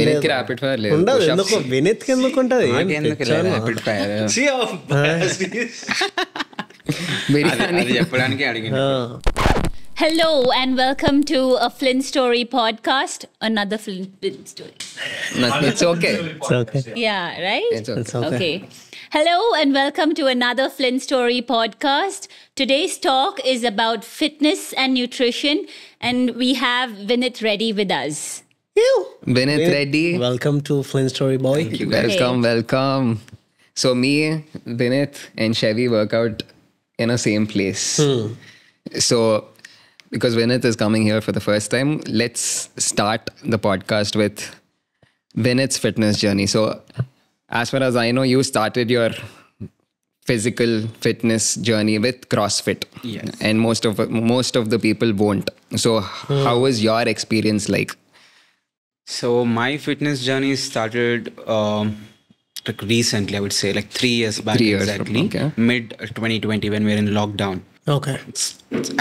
వినీత్ కి rapid fire లేదు. ఉండదు. ఎందుకు వినీత్ కి ఎందుకు ఉంటది? ర్యాపిడ్ ఫైర్ అది చెప్పడానికి అడిగింది. Hello and welcome to a Flintstory podcast. Another Flintstory. It's okay. It's okay. Yeah, right? It's okay. Hello and welcome to another Flintstory podcast. Today's talk is about fitness and nutrition, and we have Vineeth Reddy with us. Vineeth Reddy. Welcome to Flintstory boy. Thank you. Welcome. So me, Vineeth and Shevvy work out in a same place. So because Vineeth is coming here for the first time, let's start the podcast with Vineeth's fitness journey. So as far as I know, you started your physical fitness journey with CrossFit. Yes. And most of the people won't. So how was your experience like? So my fitness journey started like recently, I would say, like 3 years back. 3 years exactly. okay. Mid 2020 when we were in lockdown. Okay. It's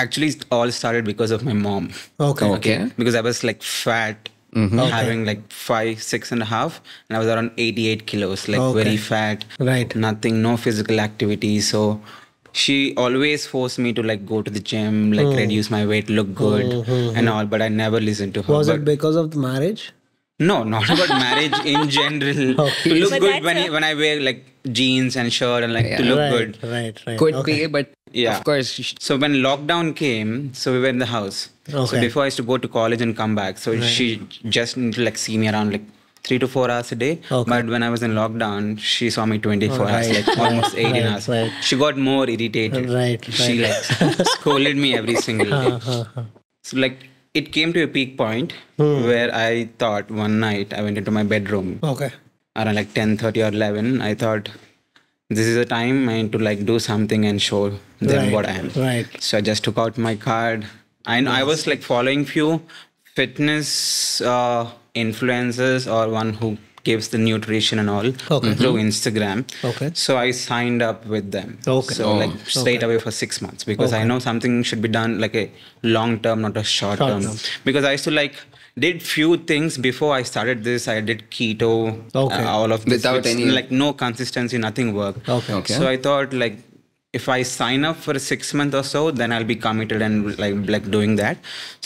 actually all started because of my mom. Okay. Because I was like fat, having like 5, 6.5, and I was around 88 kilos, like very fat. Right. Nothing, no physical activity. So she always forced me to like go to the gym, like reduce my weight, look good and all, but I never listened to her. Was it because of the marriage? No, not about marriage in general. To look But good when I wear like jeans and shirt and like to look good. Right. Could be, but Yeah. of course. So when lockdown came, so we were in the house. So Okay. before I used to go to college and come back. So she just need to like see me around like 3 to 4 hours a day. Okay. But when I was in lockdown, she saw me 24 hours, Right. like almost 18 hours. Right. She got more irritated. Right. She like scolded me every single day. So like it came to a peak point where I thought one night I went into my bedroom Okay. around like 10:30 or 11. I thought this is the time I need to like do something and show them what I am. Right. So I just took out my card. I was like following few fitness influencers or one who gives the nutrition and all through Instagram. Okay. So I signed up with them. Okay. So like straight away for 6 months because I know something should be done like a long term, not a short term. Because I used to like did few things before I started this. I did keto, all of this Without any like no consistency, nothing worked. Okay. So I thought like if I sign up for 6 months or so, then I'll be committed and like doing that.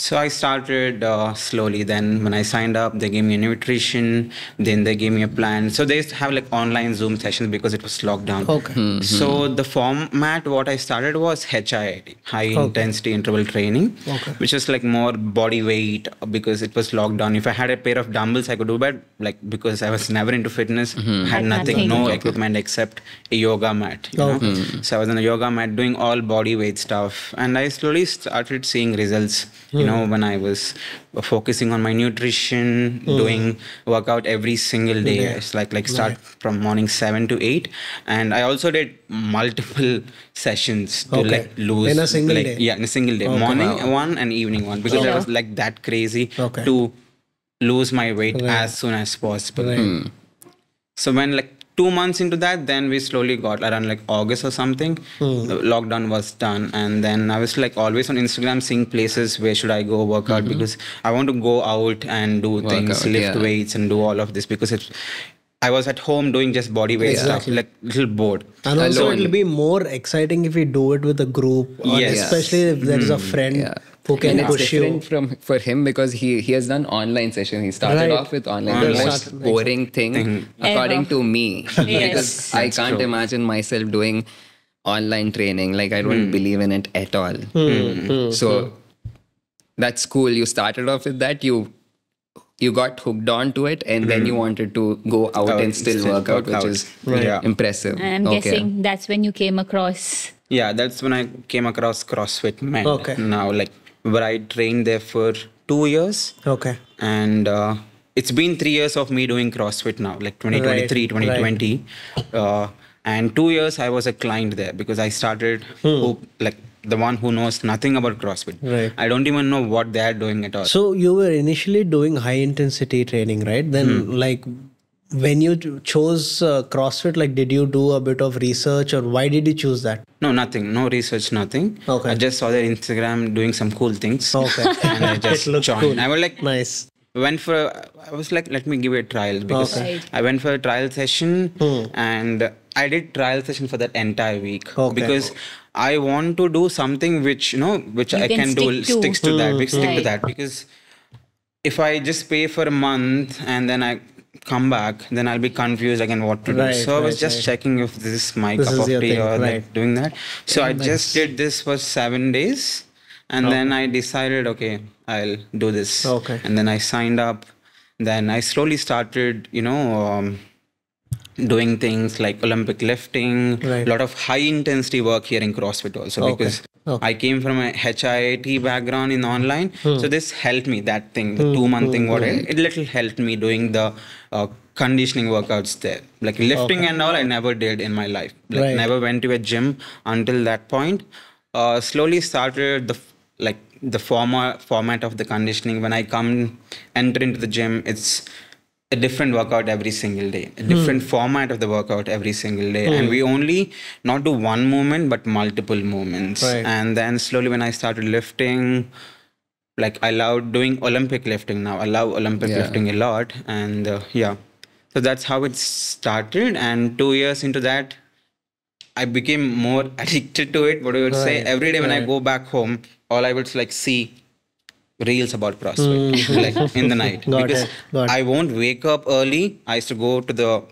So I started slowly. Then when I signed up, they gave me a nutrition. Then they gave me a plan. So they used to have like online Zoom sessions because it was lockdown. Okay. So the format what I started was HIIT, high intensity interval training, which was like more body weight because it was lockdown. If I had a pair of dumbbells, I could do that. Like because I was never into fitness, had nothing, no equipment except a yoga mat. You know? So I was on a yoga mat doing all body weight stuff, and I slowly started seeing results. You know, when I was focusing on my nutrition, doing workout every single day. It's like start from morning 7 to 8, and I also did multiple sessions to like lose in a single day. Yeah, in a single day, morning one and evening one, because I was like that crazy to lose my weight as soon as possible. So when like 2 months into that, then we slowly got around like August or something. The lockdown was done, and then I was like always on Instagram seeing places where should I go work out because I want to go out and do things, lift weights and do all of this because I was at home doing just body weight stuff, like little bored. And also it'll be more exciting if we do it with a group, or especially if there is a friend who can push you. For him because he has done online sessions. He started off with online. The most boring thing according to me. Because I can't imagine myself doing online training. Like I don't believe in it at all. So that's cool. You started off with that. You got hooked onto it, and then you wanted to go out and still work out, which is impressive. And I'm guessing that's when you came across. Yeah, that's when I came across CrossFit Med. Now, like where I trained there for 2 years. Okay. And it's been 3 years of me doing CrossFit now, like 2023, 2020. And 2 years I was a client there because I started like the one who knows nothing about CrossFit. Right. I don't even know what they are doing at all. So you were initially doing high intensity training, right? Then like when you chose CrossFit, like did you do a bit of research or why did you choose that? No, nothing. No research, nothing. Okay. I just saw their Instagram doing some cool things. Okay. And I just joined. Cool. I was like, nice. went for I was like, let me give it a trial, because I went for a trial session and I did trial session for that entire week because I want to do something which which I can do sticks to that, stick to that, because if I just pay for a month and then I come back, then I'll be confused again what to do. So I was just checking if this is my cup of tea or like doing that. So I just did this for 7 days. And then I decided, okay, I'll do this. And then I signed up. Then I slowly started, doing things like Olympic lifting, a lot of high intensity work here in CrossFit also, because I came from a HIIT background in online. So this helped me, that thing, the 2-month thing, it little helped me doing the conditioning workouts there. Like lifting and all, I never did in my life. Like never went to a gym until that point. Slowly started the format of the conditioning. When I enter into the gym, it's a different workout every single day, a different format of the workout every single day. And we only not do one movement, but multiple movements. And then slowly when I started lifting, like I love doing Olympic lifting now. I love Olympic lifting a lot. And so that's how it started. And 2 years into that, I became more addicted to it. What I would say, every day when I go back home, all I would like see reels about CrossFit like in the night, because I won't wake up early. I used to go to the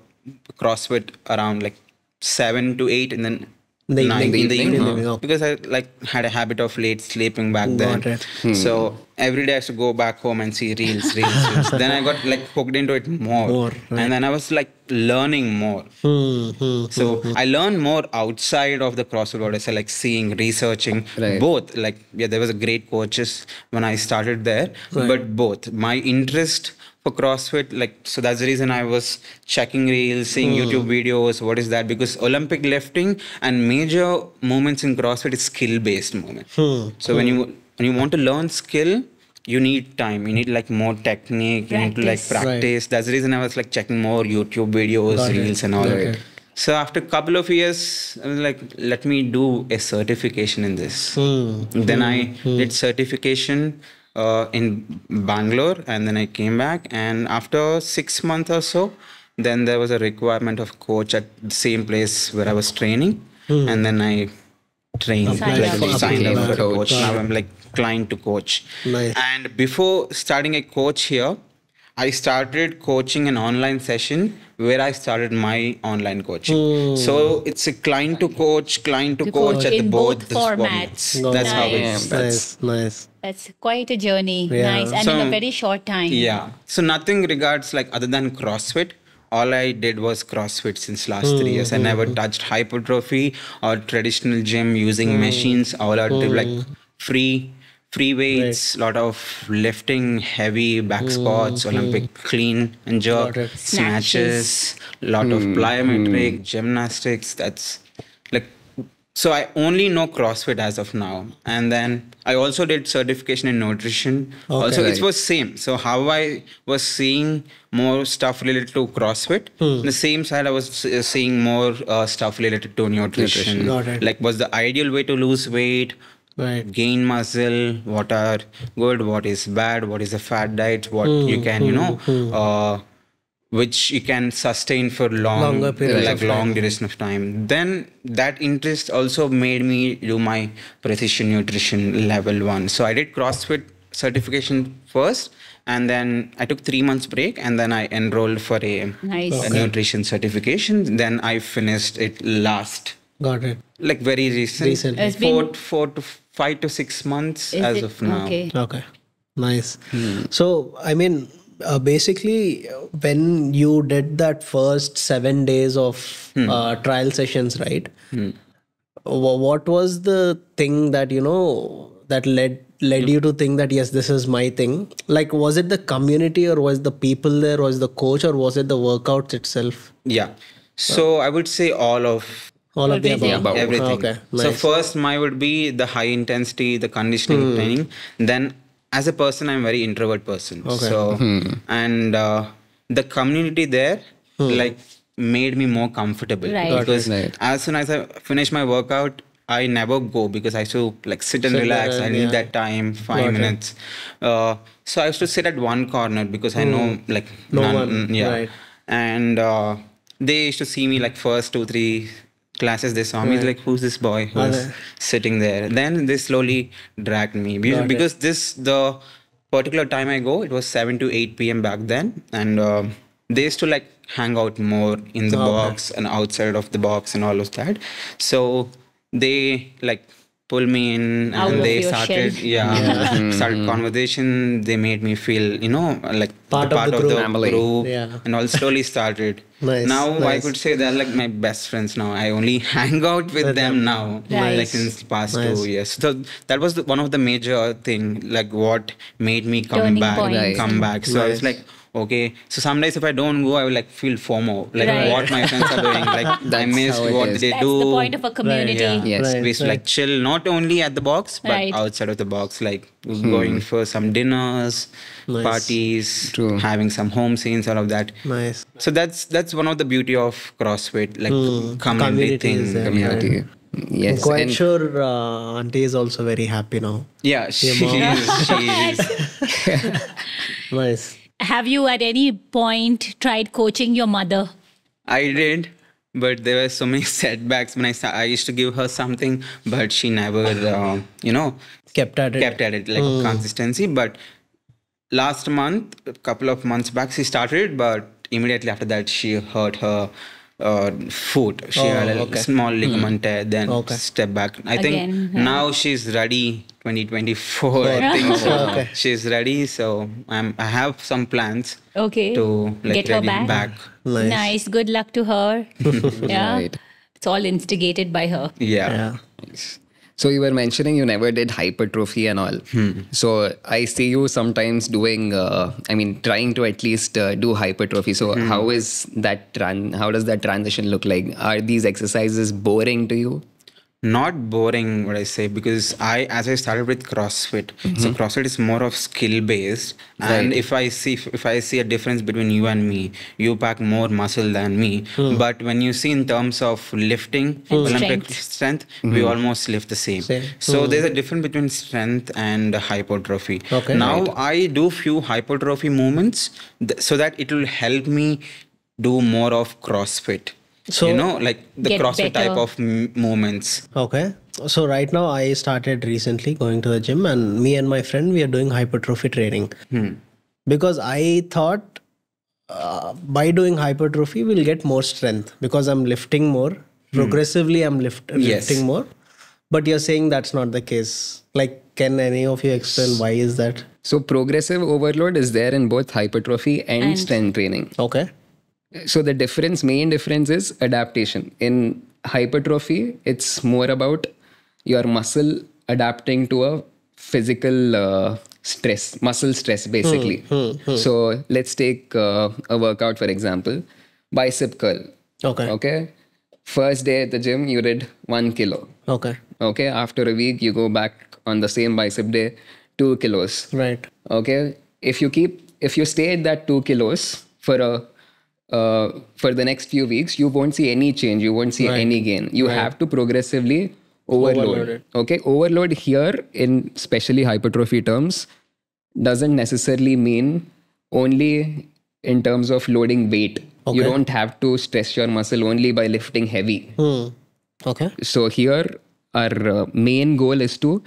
CrossFit around like 7 to 8 and then 9 in the evening, because I like had a habit of late sleeping back then. So every day I used to go back home and see reels. Then I got like hooked into it more. And then I was like learning more. So I learned more outside of the CrossFit world. I said, like seeing, researching, both. Like there was a great coaches when I started there, but both my interest for CrossFit, like, so that's the reason I was checking reels, seeing YouTube videos. What is that? Because Olympic lifting and major movements in CrossFit is skill-based movement. So when you want to learn skill, you need time. You need like more technique. You need to like practice. That's the reason I was like checking more YouTube videos, reels, and all. So after a couple of years, I was like, let me do a certification in this. Then I did certification in Bangalore, and then I came back, and after 6 months or so, then there was a requirement of coach at the same place where I was training, and then I trained, signed up for a coach. Now I'm like client to coach. And before starting a coach here, I started coaching an online session where I started my online coaching. So it's a client to coach at both formats. That's how it is. Nice. That's quite a journey. Nice. And in a very short time. Yeah. So nothing regards like other than CrossFit. All I did was CrossFit since last 3 years. I never touched hypertrophy or traditional gym using machines. All I did like free weights, lot of lifting, heavy back squats, Olympic clean and jerk, snatches, lot of plyometric, gymnastics. That's like, so I only know CrossFit as of now. And then I also did certification in nutrition. Also, it was same. So how I was seeing more stuff related to CrossFit, the same side I was seeing more stuff related to nutrition. Like, was the ideal way to lose weight, gain muscle, what are good, what is bad, what is a fat diet, what you can, which you can sustain for long duration of time. Then that interest also made me do my precision nutrition level 1. So I did CrossFit certification first, and then I took 3 months break, and then I enrolled for a nutrition certification. Then I finished it last. Got it. Like very recent. 4 to 5 to 6 months as of now. Okay. Nice. So, I mean, basically, when you did that first 7 days of trial sessions, right? What was the thing that, that led you to think that, yes, this is my thing? Like, was it the community, or was the people there, or was the coach, or was it the workouts itself? Yeah. So I would say all of the above. Everything. Okay, nice. So first, my would be the high intensity, the conditioning training. Then as a person, I'm a very introvert person. So, and the community there, like, made me more comfortable. Because as soon as I finish my workout, I never go because I used to like sit and relax. I need that time, 5 minutes. So I used to sit at one corner because I know like no one. Yeah. Right. And they used to see me like first 2-3 classes. They saw me like, who's this boy who's sitting there? Then they slowly dragged me because the particular time I go, it was 7 to 8 p.m. back then, and they used to like hang out more in the box and outside of the box and all of that. So they like pull me in and they started started conversation. They made me feel like part of the group and all slowly started. Now I could say they're like my best friends now. I only hang out with them now, like since past 2 years. So that was one of the major thing, like what made me come back. So I was like, okay, so some days if I don't go, I will like feel FOMO, like what my friends are doing, like I missed what they do. That's the point of a community. Yes, we used to like chill not only at the box but outside of the box, like going for some dinners, parties, having some home scenes, all of that. Nice. So that's one of the beauty of CrossFit, like community thing. Community. Yes. I'm quite sure Auntie is also very happy now. Yeah, she is. Nice. Have you at any point tried coaching your mother? I did, but there were so many setbacks when I used to give her something, but she never, kept at it like consistency. But last month, a couple of months back, she started, but immediately after that, she hurt her foot. She had a small ligament tear, then step back. I think now she's ready. 2024, I think so. She's ready, so I have some plans to like, get her back. Nice. Good luck to her. It's all instigated by her. Yeah. So you were mentioning you never did hypertrophy and all. So I see you sometimes doing, trying to at least do hypertrophy. So how is that how does that transition look like? Are these exercises boring to you? Not boring, what I say, because as I started with CrossFit, so CrossFit is more of skill based, and if I see a difference between you and me, you pack more muscle than me, but when you see in terms of lifting, Olympic strength, we almost lift the same. So there's a difference between strength and hypertrophy. Now I do few hypertrophy movements so that it will help me do more of CrossFit. So, like the CrossFit type of movements. Okay. So right now I started recently going to the gym, and me and my friend, we are doing hypertrophy training. Because I thought by doing hypertrophy, we'll get more strength because I'm lifting more. Progressively, I'm lifting more. But you're saying that's not the case. Like, can any of you explain why is that? So progressive overload is there in both hypertrophy and strength training. Okay. So the main difference is adaptation. In hypertrophy, it's more about your muscle adapting to a physical stress, muscle stress basically. So let's take a workout, for example, bicep curl. Okay. First day at the gym, you did 1 kilo. Okay. After a week, you go back on the same bicep day, 2 kilos. Right. Okay. If you stay at that 2 kilos for the next few weeks, you won't see any change. You won't see any gain. You have to progressively overload it. Okay. Overload here, in especially hypertrophy terms, doesn't necessarily mean only in terms of loading weight. You don't have to stress your muscle only by lifting heavy. Okay. So here, our main goal is to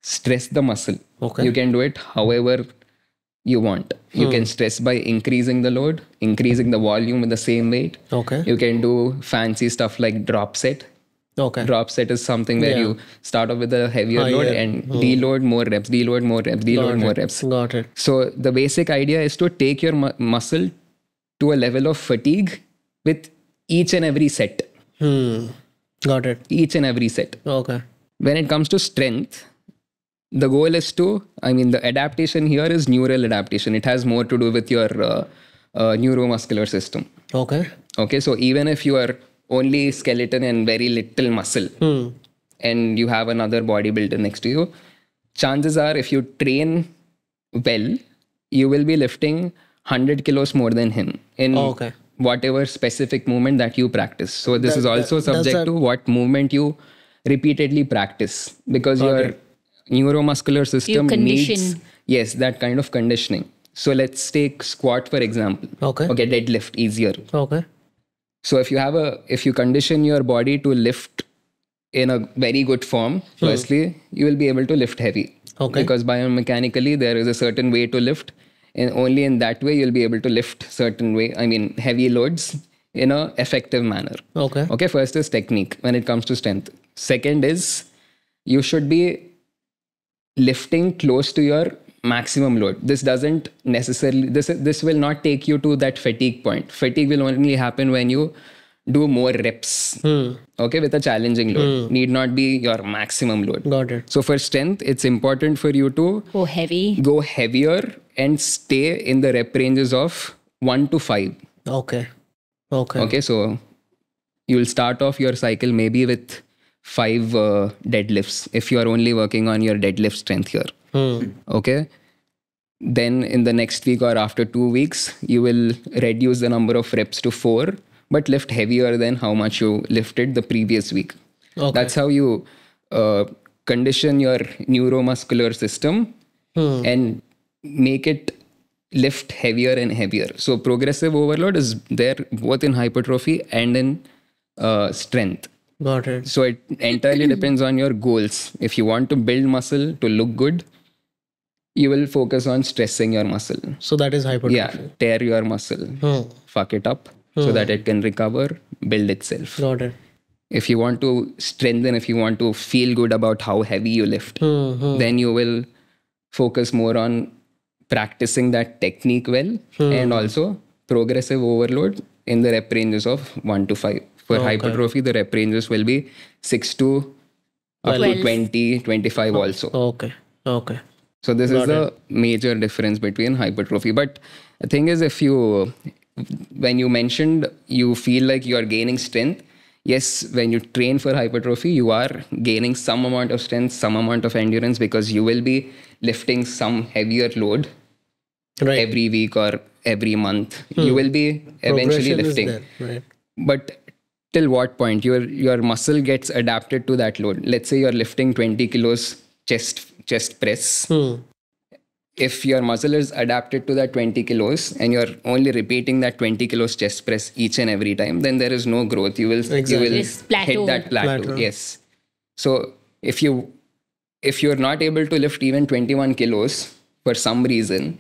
stress the muscle. You can do it however you want. You can stress by increasing the load, increasing the volume with the same weight. You can do fancy stuff like drop set. Drop set is something where you start off with a heavier load and deload more reps, deload more reps, deload more reps. Got it. So the basic idea is to take your muscle to a level of fatigue with each and every set. Got it. Each and every set. Okay. When it comes to strength, the goal is the adaptation here is neural adaptation. It has more to do with your neuromuscular system. Okay. So even if you are only skeleton and very little muscle and you have another bodybuilder next to you, chances are if you train well, you will be lifting 100 kilos more than him in whatever specific movement that you practice. So this is also subject to what movement you repeatedly practice, because your neuromuscular system needs that kind of conditioning. So let's take squat for example. Okay, deadlift, easier. Okay. So if you condition your body to lift in a very good form, firstly, you will be able to lift heavy. Okay. Because biomechanically there is a certain way to lift, and only in that way you'll be able to lift heavy loads in a effective manner. Okay. Okay. First is technique when it comes to strength. Second is you should be lifting close to your maximum load. This doesn't necessarily, this will not take you to that fatigue point. Fatigue will only happen when you do more reps, okay, with a challenging load. Need not be your maximum load. Got it. So for strength, it's important for you to go heavier and stay in the rep ranges of 1 to 5. Okay. Okay, so you'll start off your cycle maybe with 5 deadlifts if you are only working on your deadlift strength here. Okay. Then in the next week or after 2 weeks, you will reduce the number of reps to 4, but lift heavier than how much you lifted the previous week. Okay. That's how you condition your neuromuscular system and make it lift heavier and heavier. So progressive overload is there both in hypertrophy and in strength. Got it. So it entirely depends on your goals. If you want to build muscle to look good, you will focus on stressing your muscle. So that is hypertrophy. Yeah, tear your muscle, fuck it up so that it can recover, build itself. Got it. If you want to strengthen, if you want to feel good about how heavy you lift, then you will focus more on practicing that technique well and also progressive overload in the rep ranges of 1 to 5. For hypertrophy, the rep ranges will be 6 to up to 20, 25 also. Okay. So this is the major difference between hypertrophy. But the thing is, when you mentioned you feel like you are gaining strength, yes, when you train for hypertrophy, you are gaining some amount of strength, some amount of endurance, because you will be lifting some heavier load every week or every month. You will be eventually lifting. Right. But till what point your muscle gets adapted to that load? Let's say you're lifting 20 kilos chest press. If your muscle is adapted to that 20 kilos and you're only repeating that 20 kilos chest press each and every time, then there is no growth. You will hit that plateau. Yes. So if you're not able to lift even 21 kilos for some reason,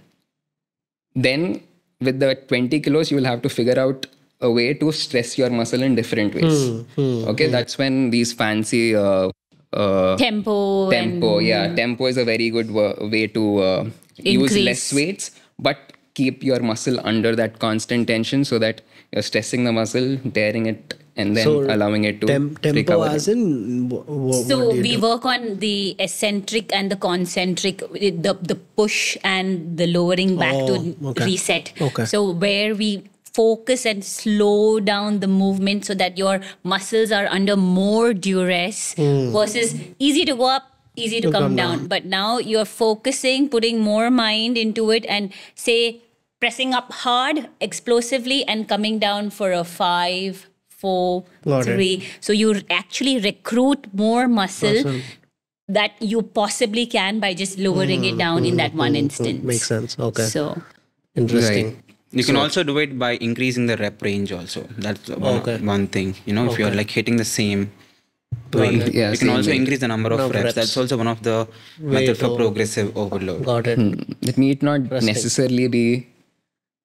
then with the 20 kilos, you will have to figure out a way to stress your muscle in different ways. Okay, that's when these fancy tempo. Tempo is a very good way to use less weights, but keep your muscle under that constant tension so that you're stressing the muscle, tearing it, and then allowing it to tempo recover. As in we work on the eccentric and the concentric, the push and the lowering back to reset. So where we focus and slow down the movement so that your muscles are under more duress versus easy to go up, easy to come down. But now you're focusing, putting more mind into it, and say pressing up hard, explosively, and coming down for a 5, 4, 3. So you actually recruit more muscle that you possibly can by just lowering it down in that one instance. Makes sense. Okay. So interesting. Right. You can also do it by increasing the rep range also. That's one thing. If you're like hitting the same weight, you can also increase the number of reps. That's also one of the methods for progressive overload. Got it. It need not necessarily be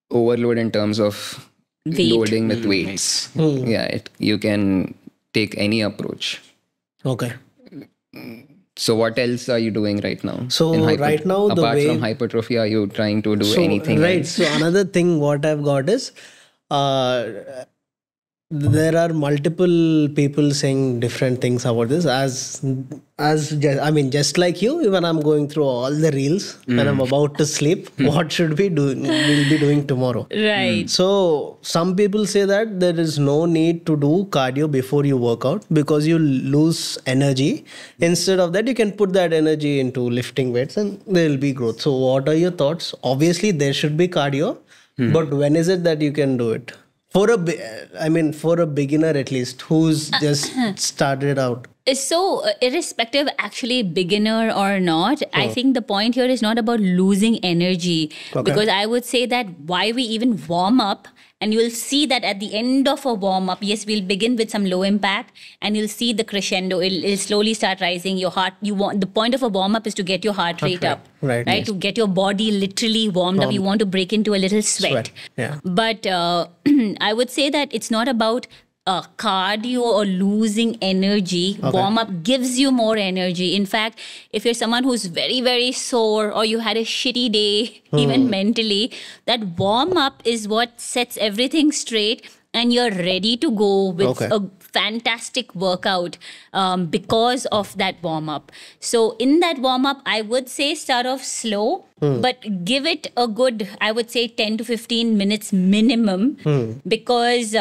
overload in terms of loading with weights. Yeah, you can take any approach. Okay. So what else are you doing right now? So right now, apart from hypertrophy, are you trying to do anything else? So another thing what I've got is there are multiple people saying different things about this. Just like you, even I'm going through all the reels when I'm about to sleep. What should we do? We'll be doing tomorrow. Right. So some people say that there is no need to do cardio before you work out because you lose energy. Instead of that, you can put that energy into lifting weights and there will be growth. So what are your thoughts? Obviously, there should be cardio, but when is it that you can do it? For a beginner at least, who's just started out. So, irrespective, actually, beginner or not, I think the point here is not about losing energy. Because I would say that why we even warm up, and you'll see that at the end of a warm up, yes, we'll begin with some low impact, and you'll see the crescendo. It'll slowly start rising. Your heart, the point of a warm up is to get your heart rate up, right? Yes. To get your body literally warmed up. You want to break into a little sweat. Yeah. But I would say that it's not about cardio or losing energy. Warm up gives you more energy. In fact, if you're someone who's very, very sore, or you had a shitty day, even mentally, that warm up is what sets everything straight, and you're ready to go with a fantastic workout because of that warm up. So in that warm up, I would say start off slow, but give it a good, I would say 10 to 15 minutes minimum, because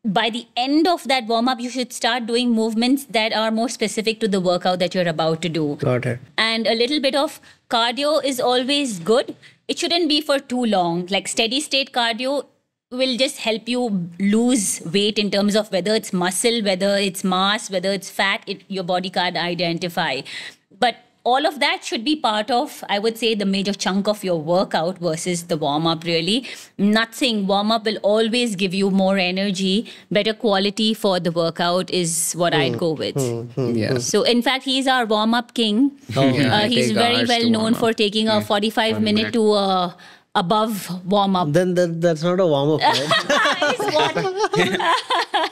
by the end of that warm-up, you should start doing movements that are more specific to the workout that you're about to do. Got it. And a little bit of cardio is always good. It shouldn't be for too long. Like steady state cardio will just help you lose weight in terms of whether it's muscle, whether it's mass, whether it's fat, your body can't identify. But all of that should be part of, I would say, the major chunk of your workout versus the warm-up, really. Nothing. Warm-up will always give you more energy. Better quality for the workout is what I'd go with. Yeah. So, in fact, he's our warm-up king. He's very well known for taking a 45-minute to above warm-up. Then that's not a warm-up, right?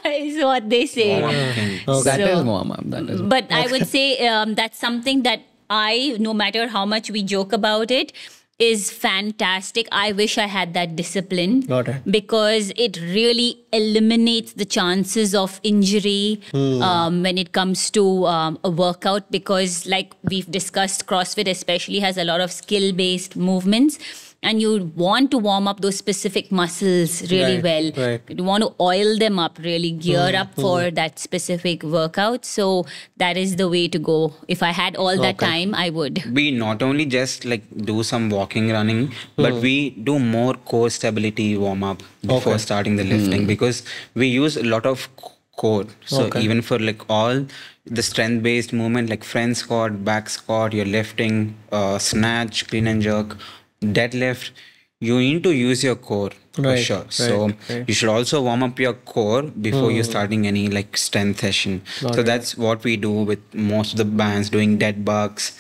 is what they say. That is warm-up. But I would say that's something that no matter how much we joke about it, is fantastic. I wish I had that discipline because it really eliminates the chances of injury when it comes to a workout, because like we've discussed, CrossFit especially has a lot of skill-based movements. And you want to warm up those specific muscles really well. Right. You want to oil them up, really gear up for that specific workout. So that is the way to go. If I had all that time, I would. We not only just like do some walking, running, but we do more core stability warm up before starting the lifting, because we use a lot of core. So even for like all the strength based movement like front squat, back squat, you're lifting, snatch, clean and jerk, deadlift, you need to use your core for sure. So you should also warm up your core before you're starting any like strength session. So that's what we do with most of the bands, doing dead bugs,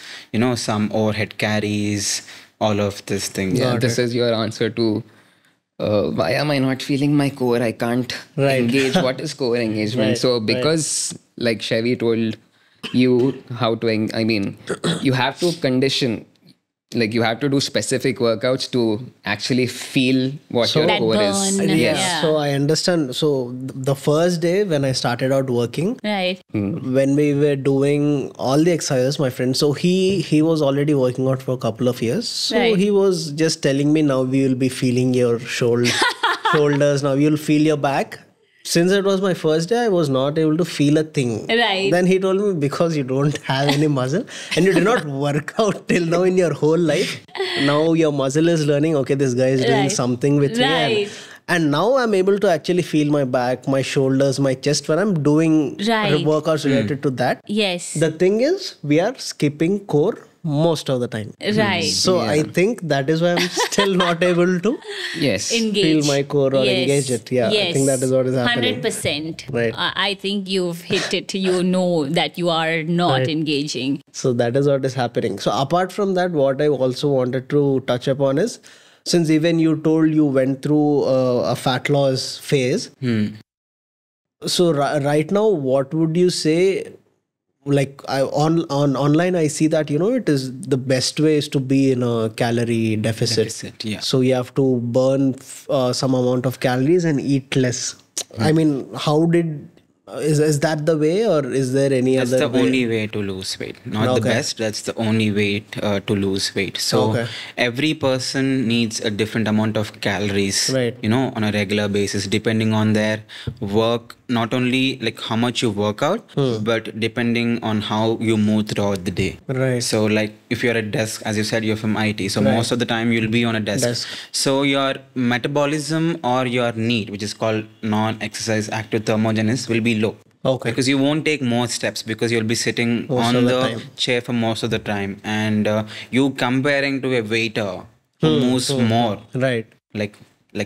some overhead carries, all of this thing. Yeah, this is your answer to why am I not feeling my core? I can't engage. What is core engagement? So because like Shevvy told you how to, you have to condition. Like you have to do specific workouts to actually feel what your core is. Yes. So I understand. So the first day when I started out working, when we were doing all the exercises, my friend, so he was already working out for a couple of years. So he was just telling me, now we will be feeling your shoulders. Now you'll feel your back. Since it was my first day, I was not able to feel a thing. Right. Then he told me, because you don't have any muscle and you did not work out till now in your whole life, now your muscle is learning, okay, this guy is doing something with me. And now I'm able to actually feel my back, my shoulders, my chest when I'm doing workouts related to that. Yes. The thing is, we are skipping core most of the time. Right. So I think that is why I'm still not able to feel my core or engage it. Yeah, I think that is what is happening. 100%. Right. I think you've hit it. You know that you are not engaging. So that is what is happening. So apart from that, what I also wanted to touch upon is, since even you told you went through a fat loss phase. So right now, what would you say? Like on online, I see that it is the best way is to be in a calorie deficit. So you have to burn some amount of calories and eat less. How did is that the way, or is there any that's other way? That's the only way to lose weight. Not the best. That's the only way to lose weight. So every person needs a different amount of calories, on a regular basis, depending on their work. Not only like how much you work out, but depending on how you move throughout the day. Right. So like if you're at desk, as you said, you're from IT. So most of the time you'll be on a desk. So your metabolism or your NEAT, which is called non-exercise active thermogenesis, will be low. Okay. Because you won't take more steps because you'll be sitting on the chair for most of the time, and you comparing to a waiter who moves more. Right. Like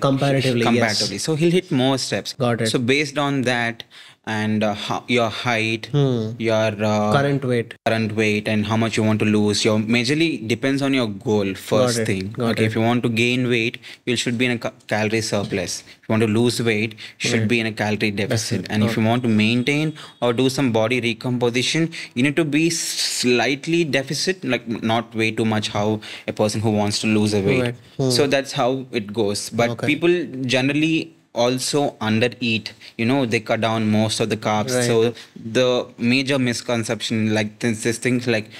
comparatively. Yes. So he'll hit more steps. Got it. So based on that and your height, your current weight, and how much you want to lose, your majorly depends on your goal. First thing. Okay, if you want to gain weight, you should be in a calorie surplus. If you want to lose weight, you should be in a calorie deficit. And if you want to maintain or do some body recomposition, you need to be slightly deficit, like not way too much how a person who wants to lose a weight. So that's how it goes. But people generally also undereat, they cut down most of the carbs. So the major misconception, like this things like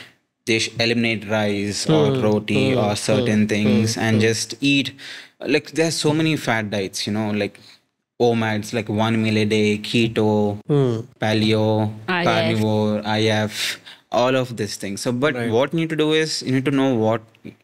they eliminate rice or roti or certain things and just eat. Like there's so many fat diets, like OMADs, like 1 meal a day, keto, paleo, carnivore, IF, all of these things. So, but what you need to do is you need to know what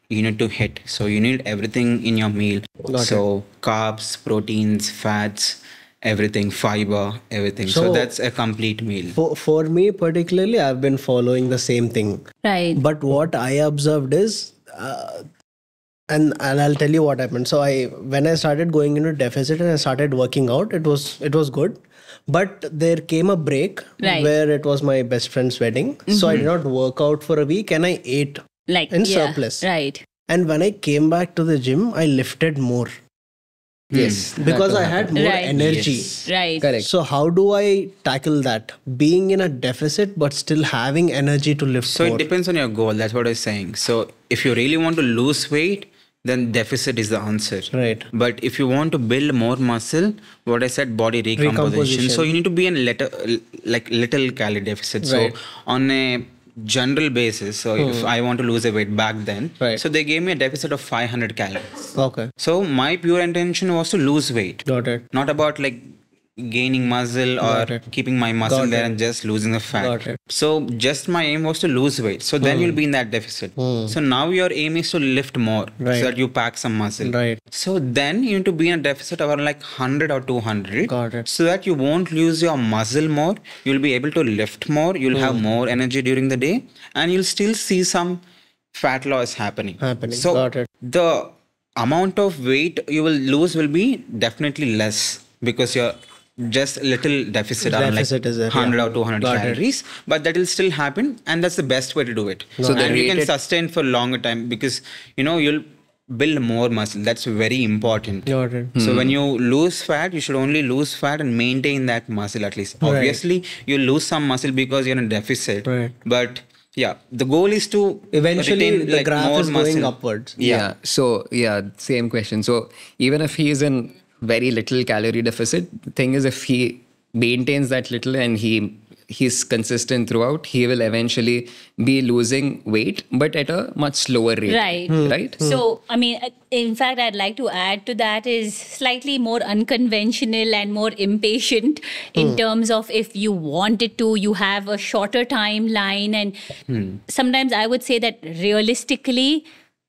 you need to hit. So you need everything in your meal. So carbs, proteins, fats, everything, fiber, everything. So that's a complete meal. For me particularly, I've been following the same thing. Right. But what I observed is, and I'll tell you what happened. So when I started going into deficit and I started working out, it was good. But there came a break where it was my best friend's wedding. So I did not work out for a week and I ate in surplus. Right. And when I came back to the gym, I lifted more. Yes. Because I had more energy. Yes. Right. Correct. So how do I tackle that? Being in a deficit but still having energy to lift So more. it depends on your goal. That's what I was saying. So if you really want to lose weight, then deficit is the answer. Right. But if you want to build more muscle, what I said, body recomposition. So you need to be in little calorie deficit. So on a general basis, so if I want to lose a weight back then, so they gave me a deficit of 500 calories. Okay. So my pure intention was to lose weight. Got it. Not about like gaining muscle or keeping my muscle there and just losing the fat. So just my aim was to lose weight. So then you'll be in that deficit. So now your aim is to lift more so that you pack some muscle. Right. So then you need to be in a deficit around like 100 or 200. Got it. So that you won't lose your muscle more. You'll be able to lift more. You'll have more energy during the day and you'll still see some fat loss happening. So Got it. the amount of weight you will lose will be definitely less because you're just a little deficit around like 100 or 200 calories, but that will still happen and that's the best way to do it. So then you can sustain for longer time because you'll build more muscle. That's very important. So when you lose fat, you should only lose fat and maintain that muscle at least. Obviously you lose some muscle because you're in a deficit, but the goal is to eventually the like graph more is muscle. going upwards. So same question. So even if he is in very little calorie deficit, the thing is if he maintains that little and he's consistent throughout, he will eventually be losing weight, but at a much slower rate. Right. So, I mean, in fact, I'd like to add to that is slightly more unconventional and more impatient in terms of if you wanted to, you have a shorter timeline. And sometimes I would say that realistically,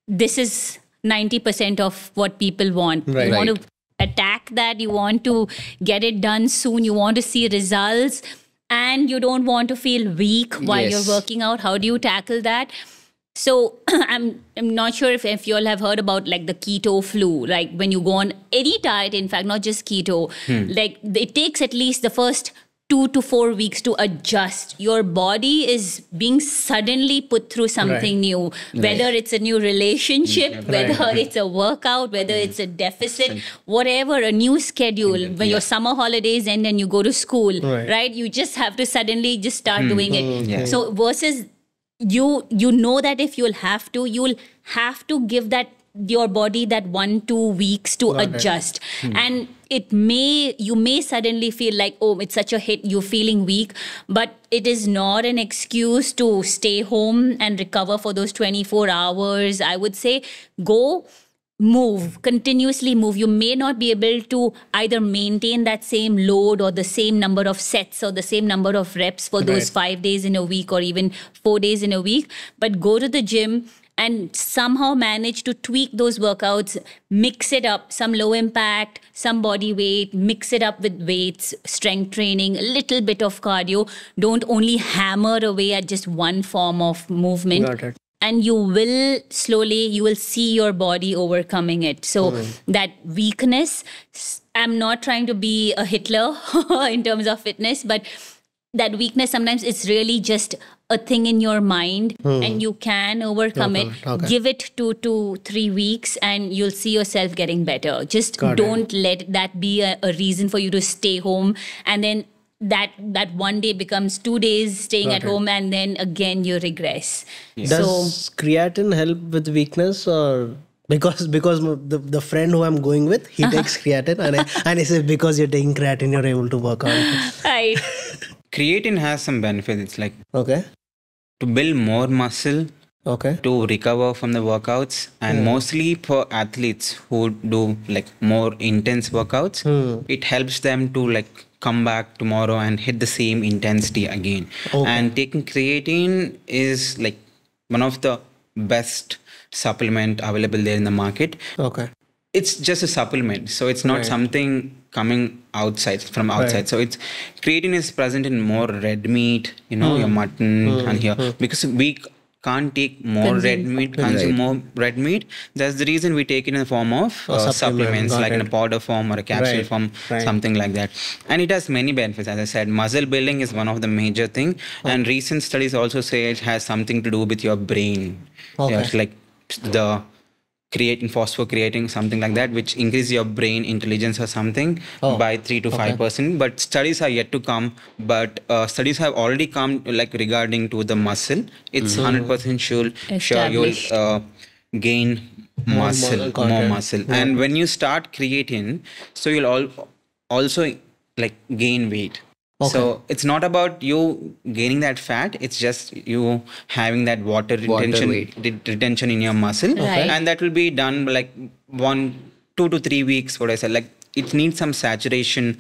this is 90% of what people want. You want to attack that, you want to get it done soon, you want to see results, and you don't want to feel weak while you're working out. How do you tackle that? So I'm not sure if you all have heard about like the keto flu, like when you go on any diet, in fact, not just keto, like it takes at least the first 2 to 4 weeks to adjust. Your body is being suddenly put through something new, whether it's a new relationship, whether it's a workout, whether it's a deficit, whatever, a new schedule. When your summer holidays end and you go to school, right? You just have to suddenly just start doing it. So versus you know that if you'll have to give that your body that 1-2 weeks to adjust. And you may suddenly feel like, oh, it's such a hit, you're feeling weak, but it is not an excuse to stay home and recover for those 24 hours. I would say go move, continuously move. You may not be able to either maintain that same load or the same number of sets or the same number of reps for those 5 days in a week or even 4 days in a week, but go to the gym and somehow manage to tweak those workouts, mix it up, some low impact, some body weight, mix it up with weights, strength training, a little bit of cardio. Don't only hammer away at just one form of movement. Got it. And you will see your body overcoming it. So that weakness, I'm not trying to be a Hitler in terms of fitness, but that weakness, sometimes it's really just a thing in your mind and you can overcome it. Okay. Give it 2 to 3 weeks and you'll see yourself getting better. Just don't let that be a reason for you to stay home, and then that one day becomes 2 days staying at home, and then again you regress. Does creatine help with weakness, or because the friend who I'm going with, he takes creatine and he says because you're taking creatine you're able to work out. Right. Creatine has some benefits. It's like to build more muscle, to recover from the workouts, and mostly for athletes who do like more intense workouts, it helps them to like come back tomorrow and hit the same intensity again. And taking creatine is like one of the best supplement available there in the market. It's just a supplement, so it's not something coming from outside. So it's creatine is present in more red meat, your mutton and here, because we can't take more red meat, consume more red meat. That's the reason we take it in the form of supplements, like in a powder form or a capsule form, something like that. And it has many benefits. As I said, muscle building is one of the major thing, and recent studies also say it has something to do with your brain. It's like the creatine, phosphocreatine, something like that, which increases your brain intelligence or something by 3 to 5%. But studies are yet to come. But studies have already come like regarding to the muscle. It's 100% sure you'll gain muscle, more muscle. And when you start creatine, so you'll also like gain weight. So it's not about you gaining that fat, it's just you having that water retention in your muscle. And that will be done like 2 to 3 weeks, what I said. Like it needs some saturation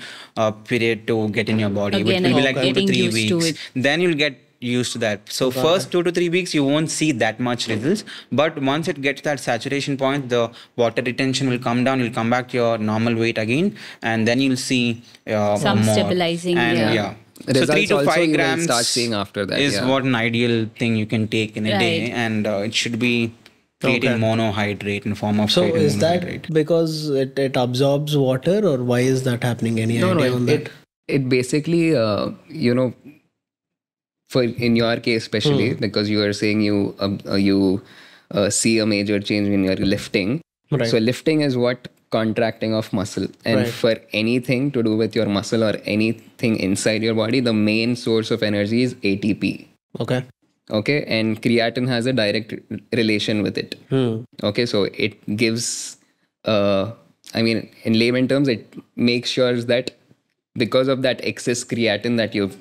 period to get in your body. Again, it will be like 2 to 3 weeks. Then you'll get used to that. So first 2 to 3 weeks you won't see that much results, but once it gets that saturation point, the water retention will come down, you'll come back to your normal weight again, and then you'll see some more. stabilizing. And so 3 to 5 grams start seeing after that is what an ideal thing you can take in a day, and it should be creatine monohydrate in form of. So is that because it absorbs water, or why is that happening? Any idea on that? It basically for in your case especially, because you are saying you see a major change when you're lifting. So lifting is what contracting of muscle, and for anything to do with your muscle or anything inside your body, the main source of energy is ATP. Okay, and creatine has a direct relation with it. So it gives in layman terms, it makes sure that because of that excess creatine that you've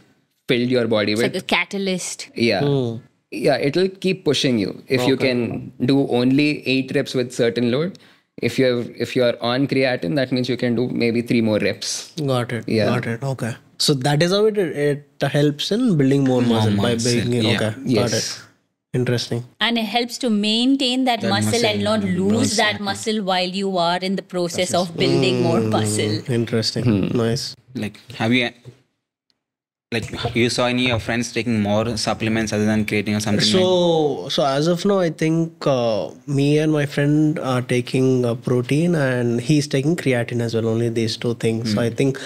filled your body with, like a catalyst. It'll keep pushing you. If you can do only 8 reps with certain load, if you're on creatine, that means you can do maybe 3 more reps. Got it. Okay, so that is how it helps in building more muscle by being Got it. Interesting. And it helps to maintain that muscle and not lose that muscle while you are in the process of building more muscle. Interesting. Nice. Like, have you you saw any of your friends taking more supplements other than creatine or something? So as of now, I think me and my friend are taking protein, and he's taking creatine as well. Only these 2 things. So I think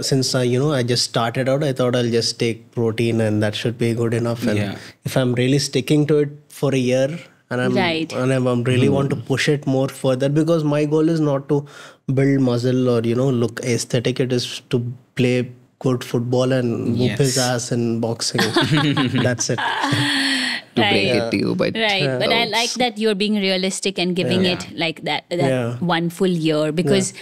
since I just started out, I thought I'll just take protein and that should be good enough. And if I'm really sticking to it for a year, and I'm really want to push it more further, because my goal is not to build muscle or look aesthetic. It is to play good football and whoop his ass in boxing. That's it. To break it to you, but but I like that you're being realistic and giving it like that 1 full year, because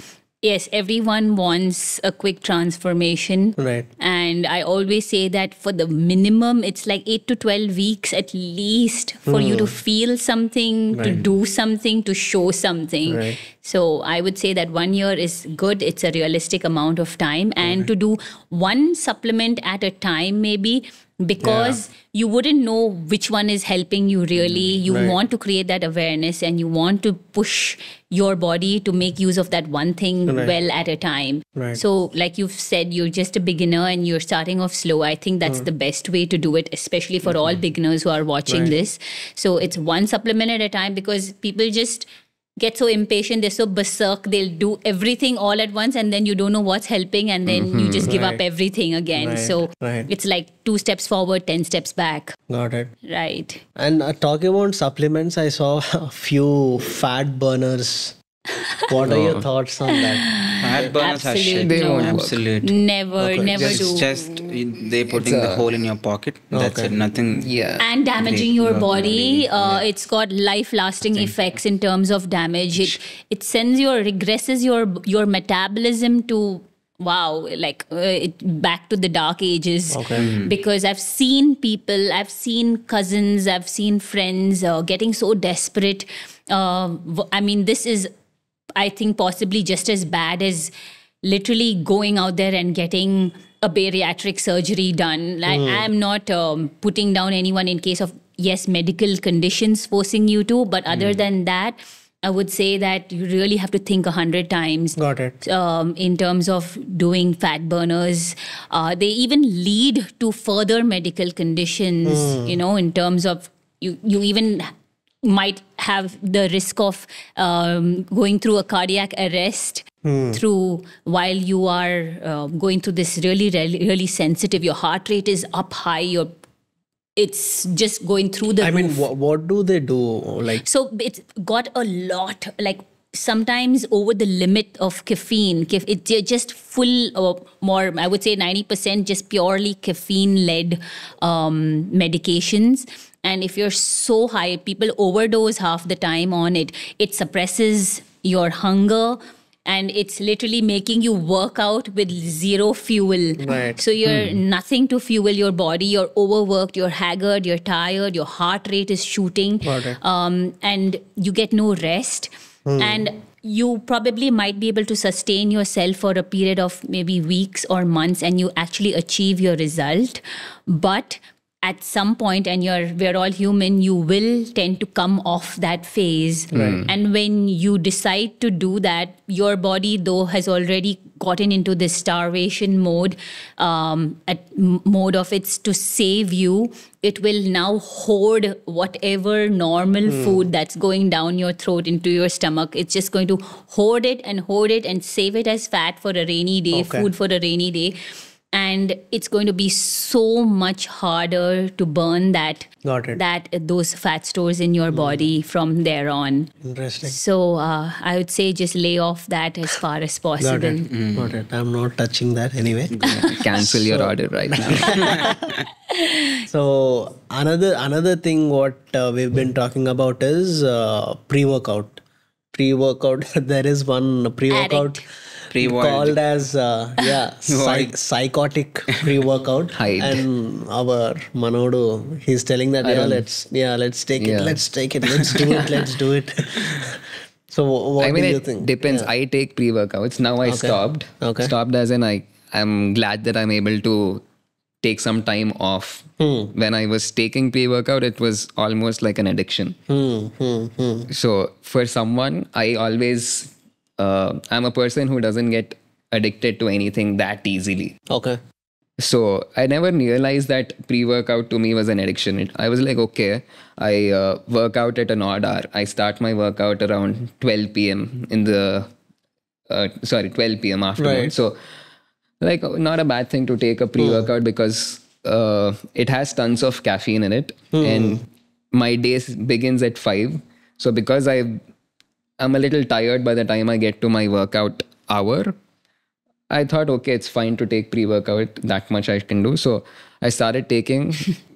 yes, everyone wants a quick transformation. And I always say that for the minimum, it's like 8 to 12 weeks at least for you to feel something, to do something, to show something. So I would say that 1 year is good. It's a realistic amount of time. And to do one supplement at a time, maybe because you wouldn't know which one is helping you really. You want to create that awareness and you want to push your body to make use of that one thing well at a time. So like you've said, you're just a beginner and you're starting off slow. I think that's the best way to do it, especially for all beginners who are watching this. So it's one supplement at a time, because people just get so impatient, they're so berserk, they'll do everything all at once and then you don't know what's helping, and then you just give up everything again. So it's like 2 steps forward, 10 steps back. Got it. Right. And talking about supplements, I saw a few fat burners. What are your thoughts on that? Fat burners are shit. They won't work. Absolutely. Never do. Just they putting the hole in your pocket. That's it. Nothing. Yeah. And damaging your body. It's got life-lasting effects in terms of damage. It sends regresses your metabolism to back to the dark ages. Because I've seen people, I've seen cousins, I've seen friends getting so desperate. This is, I think, possibly just as bad as literally going out there and getting a bariatric surgery done. I'm not putting down anyone in case of, medical conditions forcing you to, but other than that, I would say that you really have to think 100 times. Got it. In terms of doing fat burners. They even lead to further medical conditions, in terms of you even might have the risk of going through a cardiac arrest while you are going through this really, really, really sensitive. Your heart rate is up high. It's just going through the roof. What do they do? So it's got a lot, sometimes over the limit of caffeine. It's just full more, I would say 90% just purely caffeine-led medications. And if you're so high, people overdose half the time on it. It suppresses your hunger. And it's literally making you work out with zero fuel. So you're nothing to fuel your body. You're overworked, you're haggard, you're tired, your heart rate is shooting. And you get no rest. And you probably might be able to sustain yourself for a period of maybe weeks or months and you actually achieve your result. But at some point, and we're all human, you will tend to come off that phase. And when you decide to do that, your body, though, has already gotten into this starvation mode, mode of it's to save you. It will now hoard whatever normal food that's going down your throat into your stomach. It's just going to hoard it and save it as fat for a rainy day, food for a rainy day. And it's going to be so much harder to burn those fat stores in your body from there on. Interesting. So I would say just lay off that as far as possible. Got it. I'm not touching that anyway. Cancel your order right now. So another thing what we've been talking about is pre-workout. There is one pre-workout. Called as psychotic pre-workout. And our Manodu, he's telling that let's take it, let's do it. So what do you think? It depends. I take pre-workouts. Now I stopped. Stopped as in I'm glad that I'm able to take some time off. When I was taking pre-workout, it was almost like an addiction. So for someone, I always I'm a person who doesn't get addicted to anything that easily. So I never realized that pre-workout to me was an addiction. I was like, okay, I work out at an odd hour. I start my workout around 12 p.m. 12 p.m. afternoon. So not a bad thing to take a pre-workout because it has tons of caffeine in it. And my day begins at 5. So because I'm a little tired by the time I get to my workout hour, I thought, okay, it's fine to take pre-workout. That much I can do. So I started taking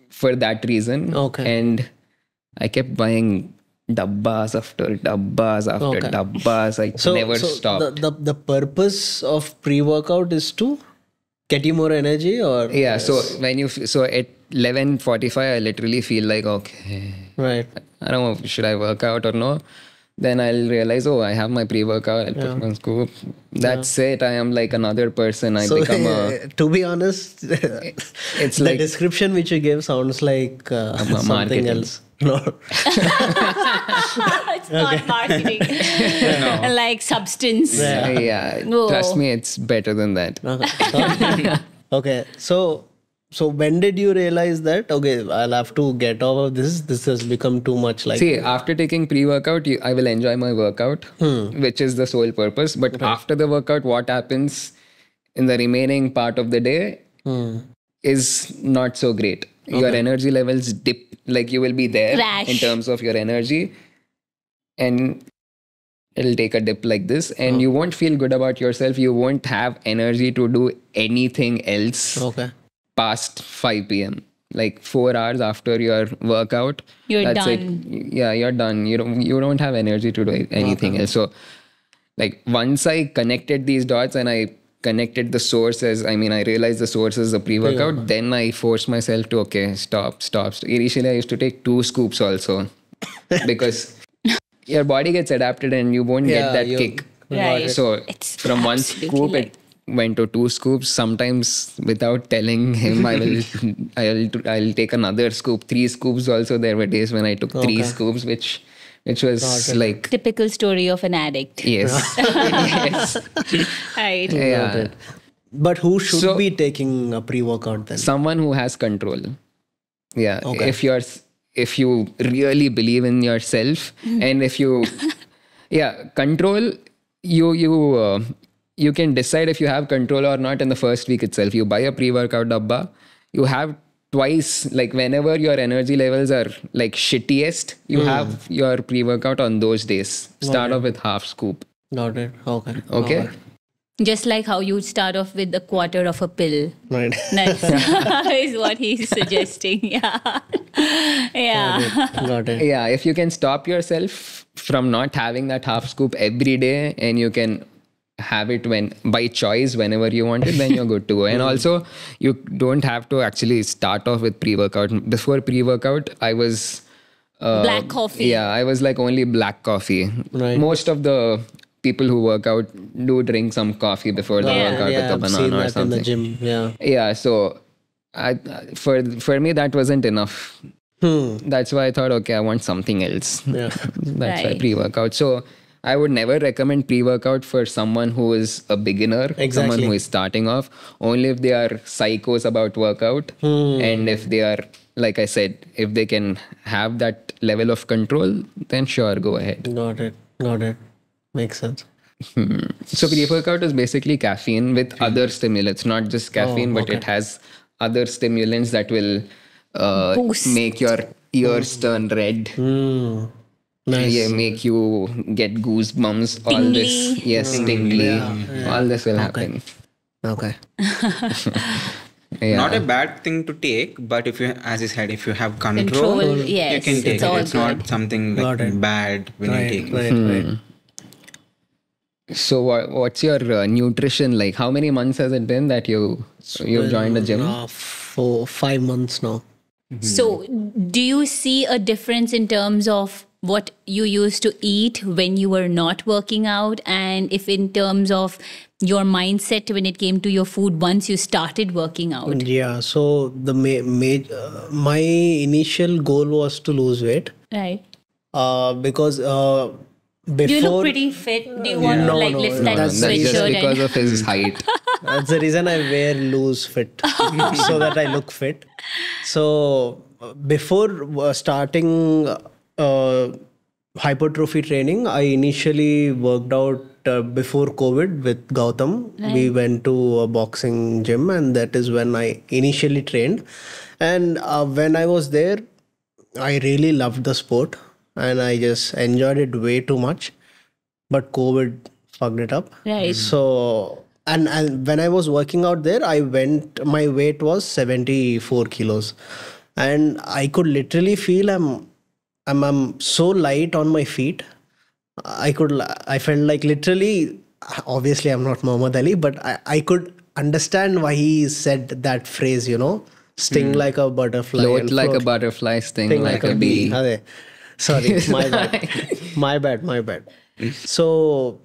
for that reason. And I kept buying dabbas after dabbas after dabbas. I never stopped. The purpose of pre-workout is to get you more energy, or? Yeah. So at 11:45, I literally feel like, okay. Right. I don't know, should I work out or no? then I'll realize, oh, I have my pre-workout, I'll put one scoop. That's it. I am like another person. I become a... To be honest, it's the like... description which you gave sounds like something marketing. else. No. It's not marketing. Like substance. Yeah. No. Trust me, it's better than that. Okay. So when did you realize that, okay, I'll have to get off of this? This has become too much like... See, after taking pre-workout, I will enjoy my workout, which is the sole purpose. But after the workout, what happens in the remaining part of the day is not so great. Your energy levels dip, like you will be there in terms of your energy, and it'll take a dip like this, and you won't feel good about yourself. You won't have energy to do anything else past 5 p.m. Like 4 hours after your workout, you're that's done. it. Yeah, you're done. You don't have energy to do anything else. So, like once I connected these dots and I connected the sources, I realized the source is the pre-workout, then I forced myself to, okay, stop. Initially, I used to take 2 scoops also because your body gets adapted and you won't get that kick. Right. So from 1 scoop, it went to 2 scoops. Sometimes without telling him, I'll take another scoop, 3 scoops also. There were days when I took 3 scoops, which was like... Typical story of an addict. Yes. Yes. Right. Yeah. But who should be taking a pre-workout then? Someone who has control. Yeah. Okay. If you really believe in yourself and if you... control, you can decide if you have control or not in the first week itself. You buy a pre-workout dabba, you have twice, like whenever your energy levels are like shittiest, you have your pre-workout on those days. Start off with half scoop. Got it. Okay. Okay. Just like how you start off with a quarter of a pill. Right. That's is what he's suggesting. Yeah. Got it. Yeah. If you can stop yourself from not having that half scoop every day and you can have it by choice whenever you want it, then you're good to go. And also you don't have to actually start off with pre-workout. Before pre-workout, I was black coffee. Yeah, I was like only black coffee. Right. Most of the people who work out do drink some coffee before the workout with a I've seen banana or that something. in the gym. Yeah, so for me that wasn't enough. That's why I thought, okay, I want something else. That's why pre-workout. So I would never recommend pre-workout for someone who is a beginner, someone who is starting off, only if they are psychos about workout. And if they are, like I said, if they can have that level of control, then sure, go ahead. Got it. Makes sense. So pre-workout is basically caffeine with other stimulants, not just caffeine, but it has other stimulants that will make your ears turn red. Nice. Yeah, make you get goosebumps. Tingly. All this, yes, tingly. All this will happen. Okay. Not a bad thing to take, but if you, as you said, if you have control, yes, you can take it. It's not something like bad when you take it. Right. So what's your nutrition like? How many months has it been that you've joined the gym? 5 months now. So do you see a difference in terms of what you used to eat when you were not working out, and if in terms of your mindset when it came to your food once you started working out? Yeah, so the my initial goal was to lose weight. Right. Because before... Do you look pretty fit? Do you want to lift that That's just sweatshirt? because of his height. That's the reason I wear loose fit, so that I look fit. So before starting hypertrophy training, I initially worked out before COVID with Goutham. Right. We went to a boxing gym, and that is when I initially trained. And when I was there, I really loved the sport and I just enjoyed it way too much. But COVID fucked it up. Right. So, and when I was working out there, my weight was 74 kilos. And I could literally feel I'm so light on my feet. I felt like literally, obviously I'm not Muhammad Ali, but I could understand why he said that phrase, sting like a butterfly. Float like a butterfly, sting like a bee. Sorry, my bad. My bad. So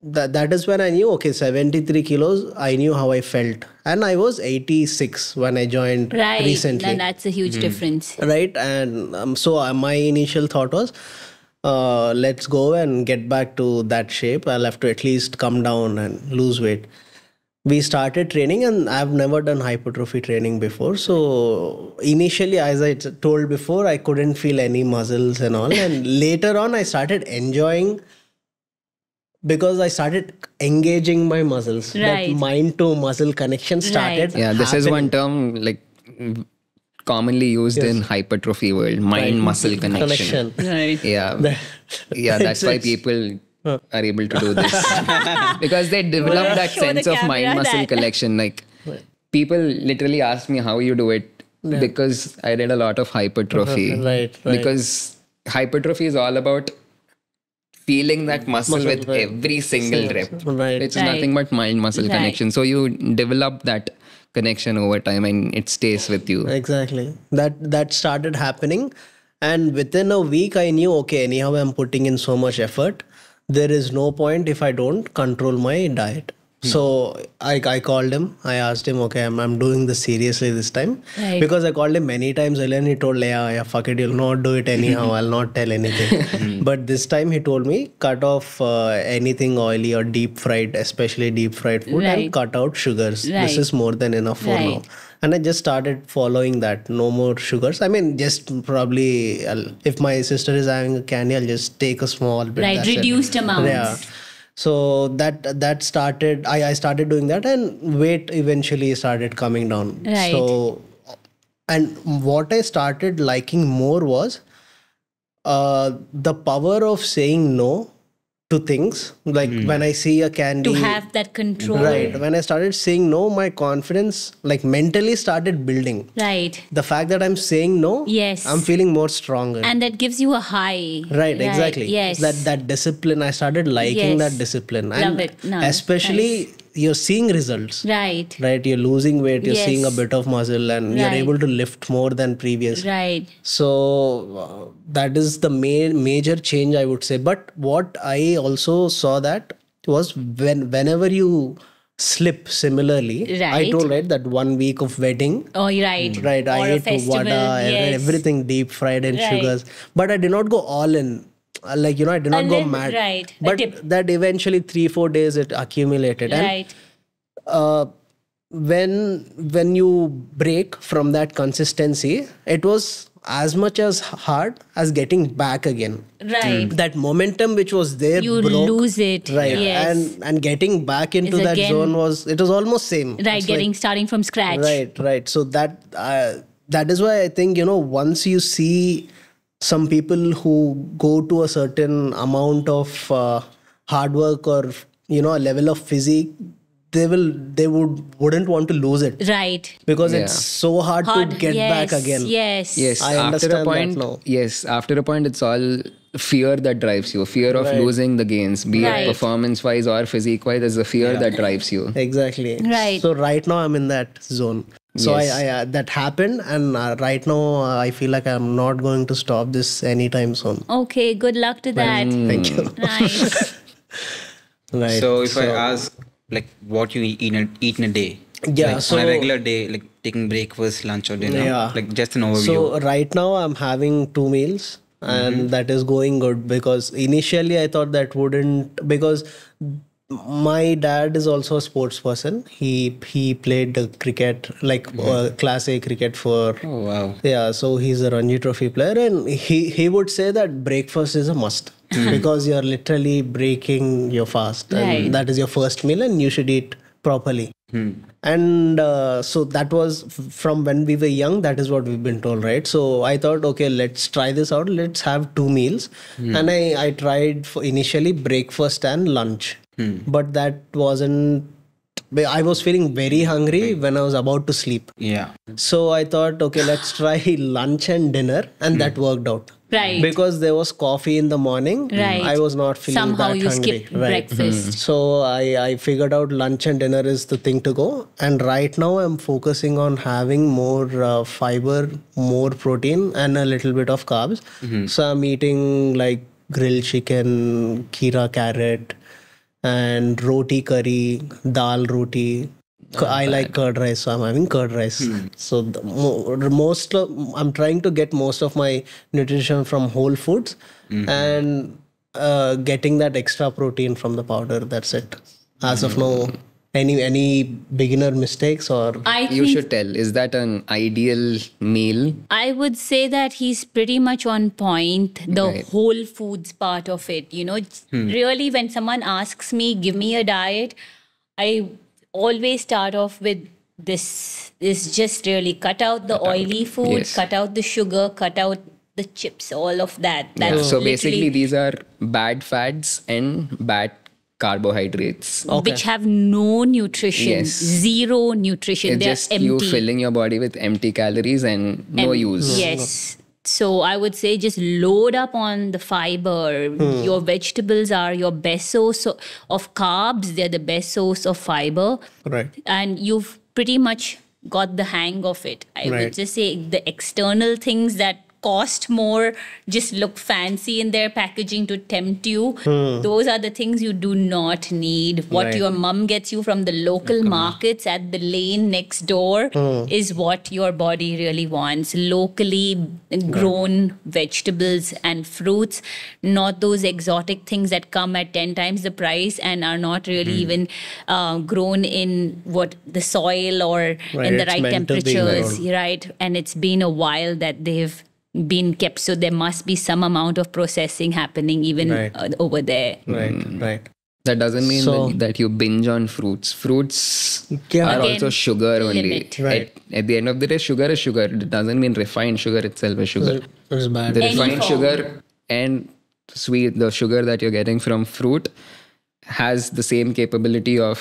that is when I knew, okay, 73 kilos, I knew how I felt. And I was 86 when I joined recently. And that's a huge difference. Right. And so my initial thought was, let's go and get back to that shape. I'll have to at least come down and lose weight. We started training, and I've never done hypertrophy training before. So initially, as I told before, I couldn't feel any muscles and all. And later on, I started enjoying, because I started engaging my muscles. Right. That mind to muscle connection started. Yeah, this is one term like commonly used in hypertrophy world, mind muscle connection. Right. Yeah. Yeah, that's why people are able to do this. Because they develop that sense of mind muscle connection. Like people literally ask me how you do it, because I did a lot of hypertrophy. Right. Because hypertrophy is all about feeling that muscle with every single rep. Right. It's nothing but mind muscle connection. So you develop that connection over time and it stays with you. Exactly. That started happening. And within a week, I knew, okay, anyhow, I'm putting in so much effort. There is no point if I don't control my diet. So I called him. I asked him, okay, I'm doing this seriously this time. Right. Because I called him many times earlier and he told, yeah, fuck it, you'll not do it anyhow. I'll not tell anything. But this time he told me, cut off anything oily or deep fried, especially deep fried food, and cut out sugars. This is more than enough for now. And I just started following that. No more sugars. I mean, just probably, if my sister is having a candy, I'll just take a small bit. Right, reduced amounts. Yeah. So that started, I started doing that, and weight eventually started coming down. Right. So, and what I started liking more was the power of saying no to things. Like when I see a candy, to have that control. Right. When I started saying no, my confidence like mentally started building. Right. The fact that I'm saying no, yes, I'm feeling more stronger. And that gives you a high. Right, exactly. Yes. That discipline, I started liking that discipline. Love and it. No, especially you're seeing results. Right. Right. You're losing weight, you're seeing a bit of muscle, and you're able to lift more than previous. Right. So that is the major change, I would say. But what I also saw that was whenever you slip similarly, I told that 1 week of wedding. Oh, right. Right. I ate vada and everything deep fried and sugars. But I did not go all in. Like, I did not go mad. Right. But that eventually 3-4 days it accumulated. Right. And when you break from that consistency, it was as much as hard as getting back again. Right. That momentum which was there, you broke, lose it. Right. Yes. And getting back into that zone was almost same. Right. It's Starting from scratch. Right. So that is why I think, once you see some people who go to a certain amount of hard work or, a level of physique, they wouldn't want to lose it. Right. Because it's so hard to get back again. Yes. I understand that now. Yes. After a point, it's all fear that drives you. Fear of losing the gains, be it performance-wise or physique-wise. There's a fear that drives you. Exactly. Right. So right now I'm in that zone. So I that happened, and right now I feel like I'm not going to stop this anytime soon. Okay, good luck to that. Thank you. Nice. Right. So if I ask, like, what you eat in a day, yeah, like so on a regular day, like taking breakfast, lunch, or dinner, like just an overview. So right now I'm having 2 meals, and that is going good, because initially I thought that wouldn't, because my dad is also a sports person. He played cricket, like Class A cricket for. Oh wow! Yeah, so he's a Ranji Trophy player, and he would say that breakfast is a must because you're literally breaking your fast, and that is your first meal, and you should eat properly. And so that was from when we were young. That is what we've been told, right? So I thought, okay, let's try this out. Let's have 2 meals, and I tried for initially breakfast and lunch. But that wasn't. I was feeling very hungry when I was about to sleep. Yeah. So I thought, okay, let's try lunch and dinner, and that worked out. Right. Because there was coffee in the morning. Right. I was not feeling Somehow that you hungry. skipped breakfast. So I figured out lunch and dinner is the thing to go. And right now I'm focusing on having more fiber, more protein, and a little bit of carbs. So I'm eating like grilled chicken, kheera carrot, and roti curry, dal roti. I like curd rice, so I'm having curd rice. So I'm trying to get most of my nutrition from whole foods and getting that extra protein from the powder. That's it. As of now, any beginner mistakes or you should tell. Is that an ideal meal? I would say that he's pretty much on point. The whole foods part of it, really, when someone asks me, give me a diet, I always start off with this is just really cut out the oily food, cut out the sugar, cut out the chips, all of that. So basically these are bad fats and bad carbohydrates. Which have no nutrition, zero nutrition. They're just empty. You filling your body with empty calories and no use. Yes. So I would say just load up on the fiber. Your vegetables are your best source of carbs. They're the best source of fiber. Right. And you've pretty much got the hang of it. I would just say the external things that cost more, just look fancy in their packaging to tempt you. Those are the things you do not need. What your mom gets you from the local markets at the lane next door is what your body really wants. Locally grown vegetables and fruits, not those exotic things that come at 10 times the price and are not really even grown in the soil or in the right temperatures. Right. And it's been a while that they've been kept, so there must be some amount of processing happening even over there. Right. That doesn't mean that you binge on fruits. Fruits are also sugar only. At the end of the day, sugar is sugar. It doesn't mean refined sugar itself is sugar. It's bad. The refined sugar and the sugar that you're getting from fruit has the same capability of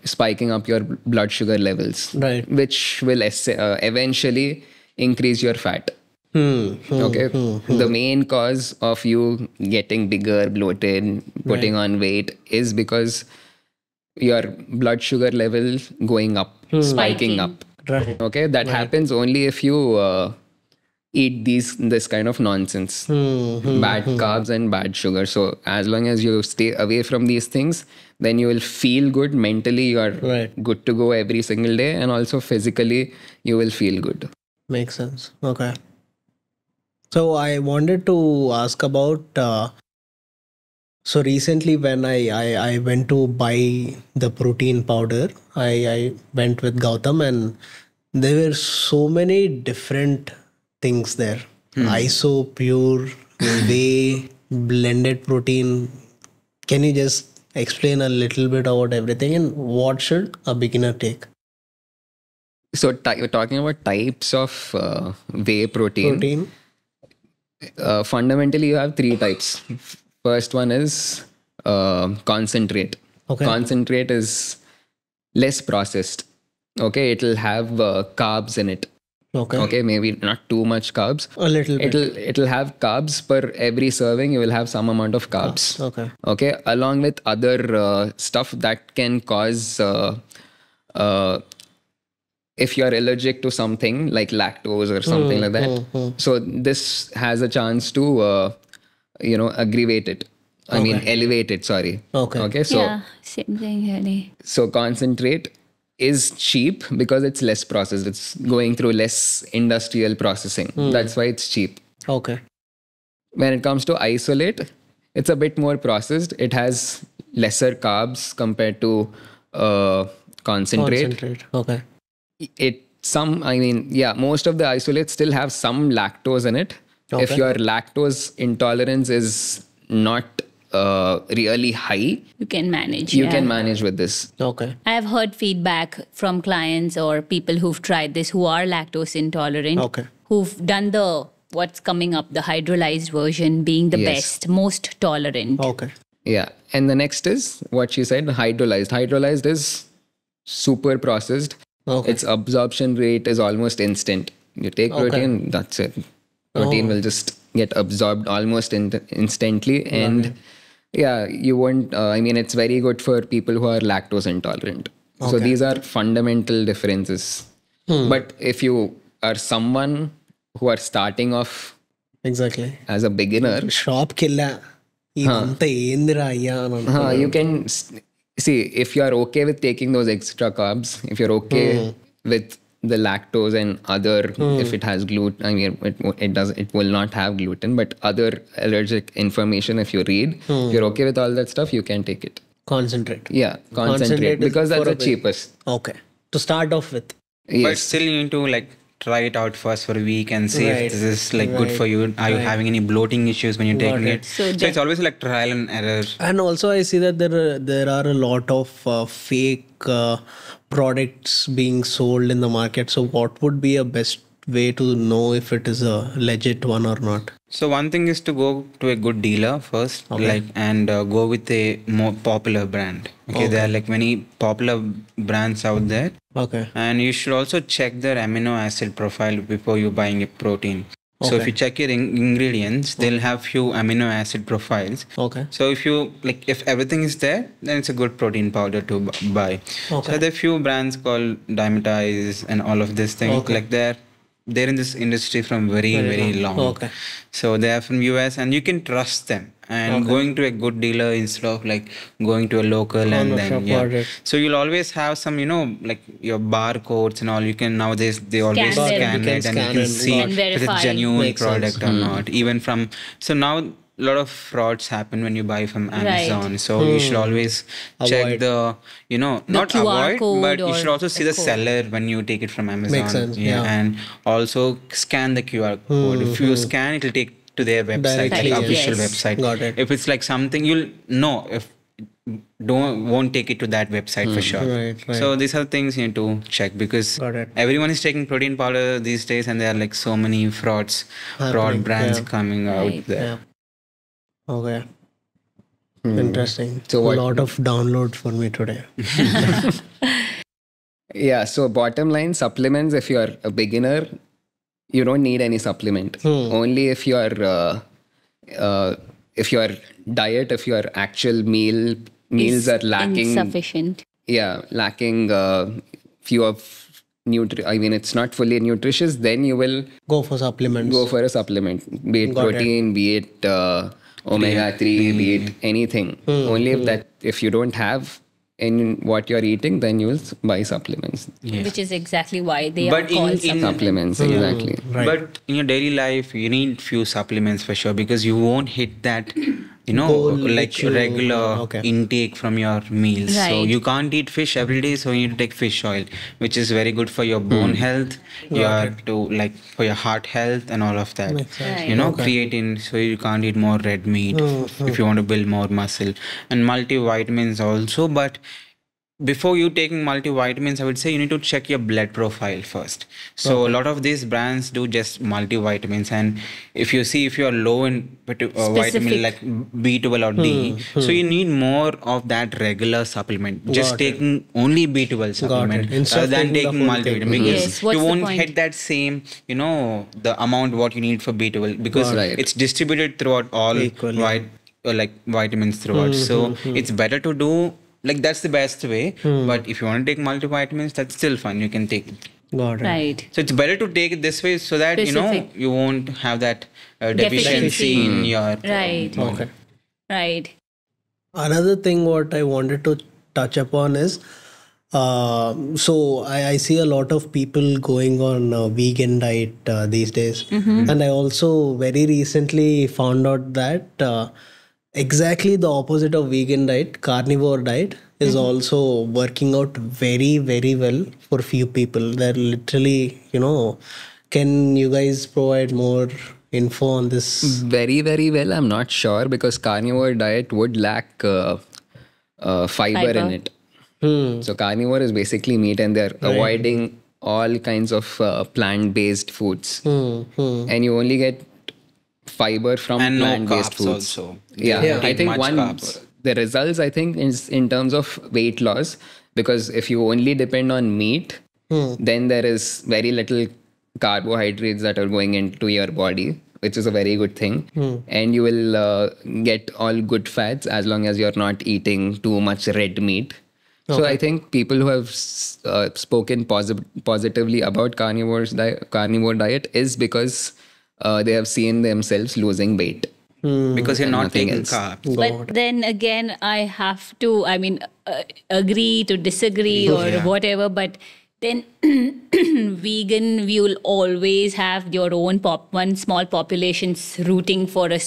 spiking up your blood sugar levels, which will eventually increase your fat. The main cause of you getting bigger, bloated, putting on weight is because your blood sugar level going up, spiking up. That happens only if you eat this kind of nonsense, bad carbs and bad sugar. So as long as you stay away from these things, then you will feel good mentally. You are good to go every single day, and also physically you will feel good. Makes sense. Okay. So I wanted to ask about, so recently when I went to buy the protein powder, I went with Goutham and there were so many different things there. ISO, pure, whey, blended protein. Can you just explain a little bit about everything and what should a beginner take? So we're talking about types of whey protein. Fundamentally, you have three types. First one is concentrate. Concentrate is less processed. It'll have carbs in it. Maybe not too much carbs. A little bit. It'll have carbs per every serving. You will have some amount of carbs. Along with other stuff that can cause if you're allergic to something like lactose or something like that. So this has a chance to, aggravate it. I mean, elevate it, sorry. So same thing really. So concentrate is cheap because it's less processed. It's going through less industrial processing. That's why it's cheap. When it comes to isolate, it's a bit more processed. It has lesser carbs compared to concentrate. Most of the isolates still have some lactose in it. If your lactose intolerance is not really high, you can manage. You can manage with this. I have heard feedback from clients or people who've tried this who are lactose intolerant, who've done what's coming up, the hydrolyzed version being the best, most tolerant. Yeah. And the next is what she said, hydrolyzed. Hydrolyzed is super processed. Its absorption rate is almost instant. You take protein, that's it. Protein will just get absorbed almost instantly. And you won't, it's very good for people who are lactose intolerant. So these are fundamental differences. But if you are someone who are starting off Exactly. As a beginner, shop killa. You can see if you are okay with taking those extra carbs, if you're okay with the lactose and other, if it has gluten, I mean, it will not have gluten, but other allergic information, if you read, if you're okay with all that stuff, you can take it. Concentrate. Yeah, concentrate because that's the cheapest. Okay. To start off with. Yes. But still you need to like try it out first for a week and see if this is like good for you. Are you having any bloating issues when you're taking it? So it's always like trial and error. And also I see that there are a lot of fake products being sold in the market. So what would be a best way to know if it is a legit one or not? So one thing is to go to a good dealer first, and go with a more popular brand. Okay, there are like many popular brands out there. Okay. And you should also check their amino acid profile before you buying a protein. So if you check your ingredients, they'll have few amino acid profiles. Okay. So if everything is there, then it's a good protein powder to buy. Okay. So there are few brands called Demystifying and all of these things. Like they're in this industry from very long. Okay. So they are from US and you can trust them. And going to a good dealer instead of like going to a local So you'll always have some, like your barcodes and all. You can nowadays they always scan it and you can see if it's a genuine product or not. Even from now a lot of frauds happen when you buy from Amazon. So you should always check the not QR avoid, but you should also see the seller when you take it from Amazon. Makes sense. And also scan the QR code. If you scan, it'll take to their website, like official website. Got it. If it's like something you'll know, if won't take it to that website for sure. Right. So these are things you need to check because everyone is taking protein powder these days, and there are like so many fraud brands coming out there. Yeah. Okay. Interesting. So a lot of downloads for me today. Yeah. So bottom line, supplements. If you are a beginner, you don't need any supplement. Only if your diet, if your actual meals are lacking, insufficient. Yeah, lacking few of I mean, it's not fully nutritious. Then you will go for supplements. Go for a supplement, be it protein, be it omega-3, be it anything. Only if you don't have in what you're eating, then you'll buy supplements. Yes. Which is exactly why they are called supplements. Exactly. Right. But in your daily life, you need few supplements for sure because you won't hit that, regular intake from your meals. Right. So you can't eat fish every day, so you need to take fish oil, which is very good for your bone health, for your heart health and all of that. Creatine, so you can't eat more red meat if you want to build more muscle. And multivitamins also, but before you taking multivitamins, I would say you need to check your blood profile first. So a lot of these brands do just multivitamins, and if you are low in vitamin like B12 or D, so you need more of that regular supplement. Just taking only B12 supplement rather than taking multivitamin because you won't hit that same the amount what you need for B12 because it's distributed throughout all vitamins throughout. So it's better to do. That's the best way. But if you want to take multivitamins, that's still fun. You can take it. Got it. Right. So it's better to take it this way so that, you won't have that deficiency in your... Right. Okay. Right. Another thing what I wanted to touch upon is, so I see a lot of people going on a vegan diet these days. And I also very recently found out that exactly the opposite of vegan diet, carnivore diet, is also working out very, very well for few people. They're literally, can you guys provide more info on this? Very, very well. I'm not sure because carnivore diet would lack fiber in it. So carnivore is basically meat and they're avoiding all kinds of plant-based foods. And you only get fiber from plant-based foods. Also. Yeah. I think the results I think is in terms of weight loss, because if you only depend on meat, then there is very little carbohydrates that are going into your body, which is a very good thing. And you will get all good fats as long as you're not eating too much red meat. So I think people who have spoken positively about carnivore diet is because they have seen themselves losing weight. Because you're not taking else. carbs. But then again, I have to, agree to disagree or whatever, but then vegan, we will always have your own one small populations rooting for a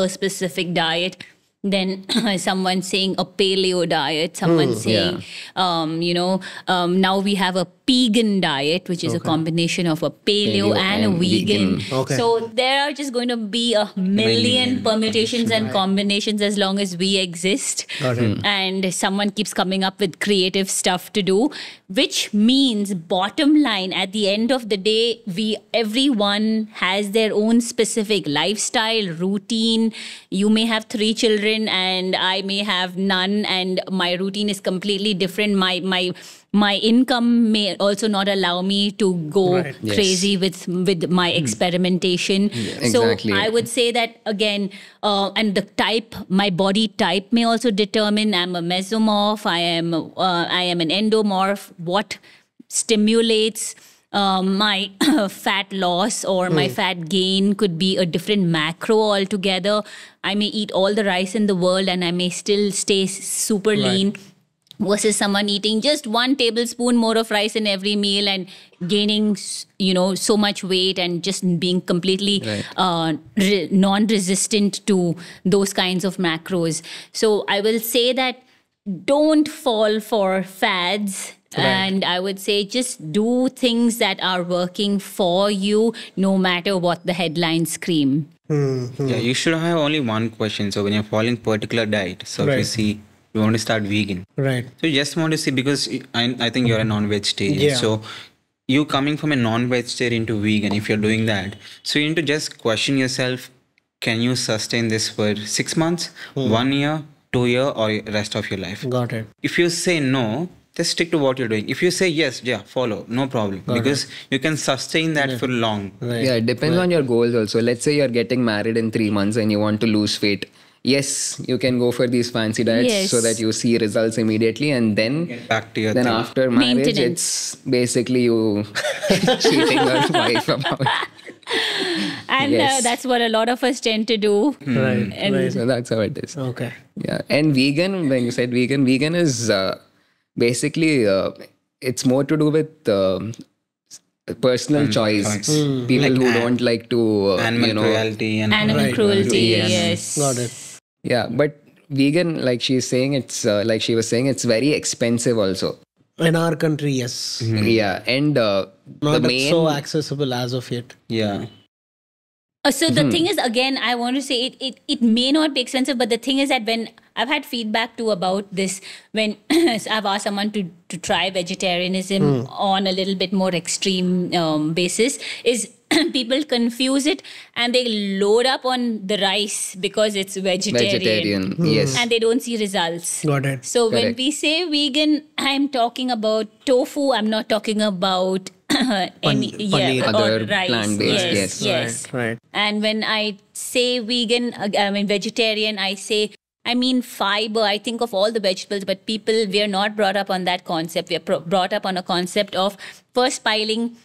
specific diet. Then someone saying a paleo diet, someone saying, now we have a vegan diet, which is a combination of a paleo and a vegan. So there are just going to be a million permutations and combinations as long as we exist. And someone keeps coming up with creative stuff to do, which means bottom line, at the end of the day, everyone has their own specific lifestyle, routine. You may have 3 children and I may have none, and my routine is completely different. My income may also not allow me to go crazy with my experimentation. So I would say that again, and the type, my body type may also determine. I'm a mesomorph, I am an endomorph. What stimulates my fat loss or my fat gain could be a different macro altogether. I may eat all the rice in the world and I may still stay super lean, versus someone eating just 1 tablespoon more of rice in every meal and gaining, so much weight and just being completely non-resistant to those kinds of macros. So I will say that don't fall for fads. And I would say just do things that are working for you, no matter what the headlines scream. Yeah, you should have only one question. So when you're following particular diet, so if you see you want to start vegan, so you just want to see, because I think you're a non-vegetarian, so you coming from a non-vegetarian to vegan, if you're doing that, so you need to just question yourself, can you sustain this for 6 months, 1 year, 2 year, or rest of your life? Got it. If you say no, just stick to what you're doing. If you say yes, follow, no problem. Because you can sustain that for long. Yeah, it depends on your goals also. Let's say you're getting married in 3 months and you want to lose weight. Yes, you can go for these fancy diets so that you see results immediately, and then Get back to your then thing. after marriage, it's basically you cheating your wife about. And that's what a lot of us tend to do. Right. So that's how it is. Okay. Yeah, and vegan, when you said vegan is basically it's more to do with personal choice. People Like who don't like to animal cruelty and Animal cruelty, yes. Got it. Yeah, but vegan, like she was saying, it's very expensive also. In our country, yes. Yeah, and Not so accessible as of yet. Yeah. So the thing is, again, I want to say it may not be expensive, but the thing is that when I've had feedback too about this, when I've asked someone to try vegetarianism on a little bit more extreme basis, is people confuse it and they load up on the rice because it's vegetarian. Yes. And they don't see results. Got it. So when we say vegan, I'm talking about tofu. I'm not talking about paneer. Other rice. plant-based, Yes. Right. And when I say vegan, vegetarian, I mean fiber. I think of all the vegetables, but we are not brought up on that concept. We are brought up on a concept of first piling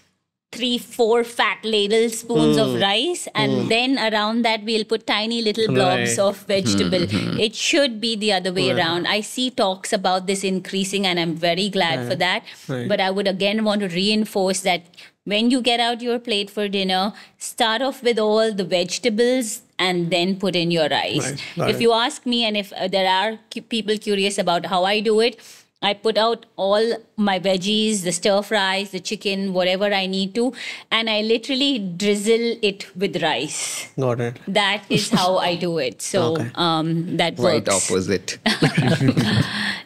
3-4 fat ladle spoons of rice, and then around that we'll put tiny little blobs of vegetable. It should be the other way around. I see talks about this increasing, and I'm very glad for that. But I would again want to reinforce that when you get out your plate for dinner, start off with all the vegetables and then put in your rice. If you ask me, and if there are people curious about how I do it, I put out all my veggies, the stir fries, the chicken, whatever I need to, and I literally drizzle it with rice. Got it. That is how I do it. So that works. Right opposite.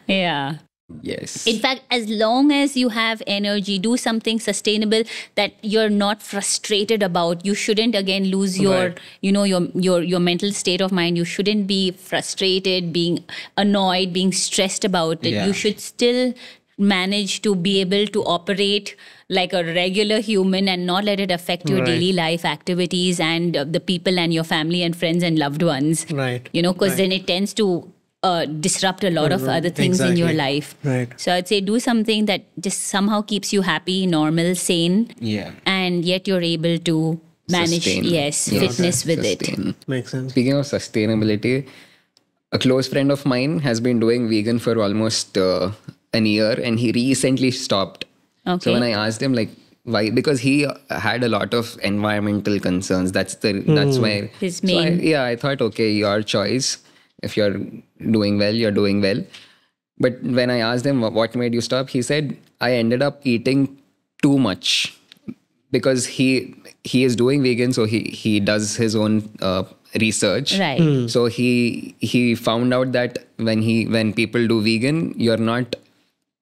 Yeah. Yes. In fact, as long as you have energy, do something sustainable that you're not frustrated about. You shouldn't again lose your mental state of mind. You shouldn't be frustrated, being annoyed, being stressed about it. You should still manage to be able to operate like a regular human and not let it affect your daily life activities and the people and your family and friends and loved ones. Right. Because then it tends to disrupt a lot of other things in your life. Right. So I'd say do something that just somehow keeps you happy, normal, sane. Yeah. And yet you're able to manage fitness with sustain. it. Makes sense. Speaking of sustainability, a close friend of mine has been doing vegan for almost an year, and he recently stopped. Okay. So when I asked him like why, because he had a lot of environmental concerns. That's why his main. I thought, okay, your choice. If you're doing well, you're doing well. But when I asked him what made you stop, he said, I ended up eating too much because he is doing vegan, so he does his own research. Right. So he found out that when people do vegan, you're not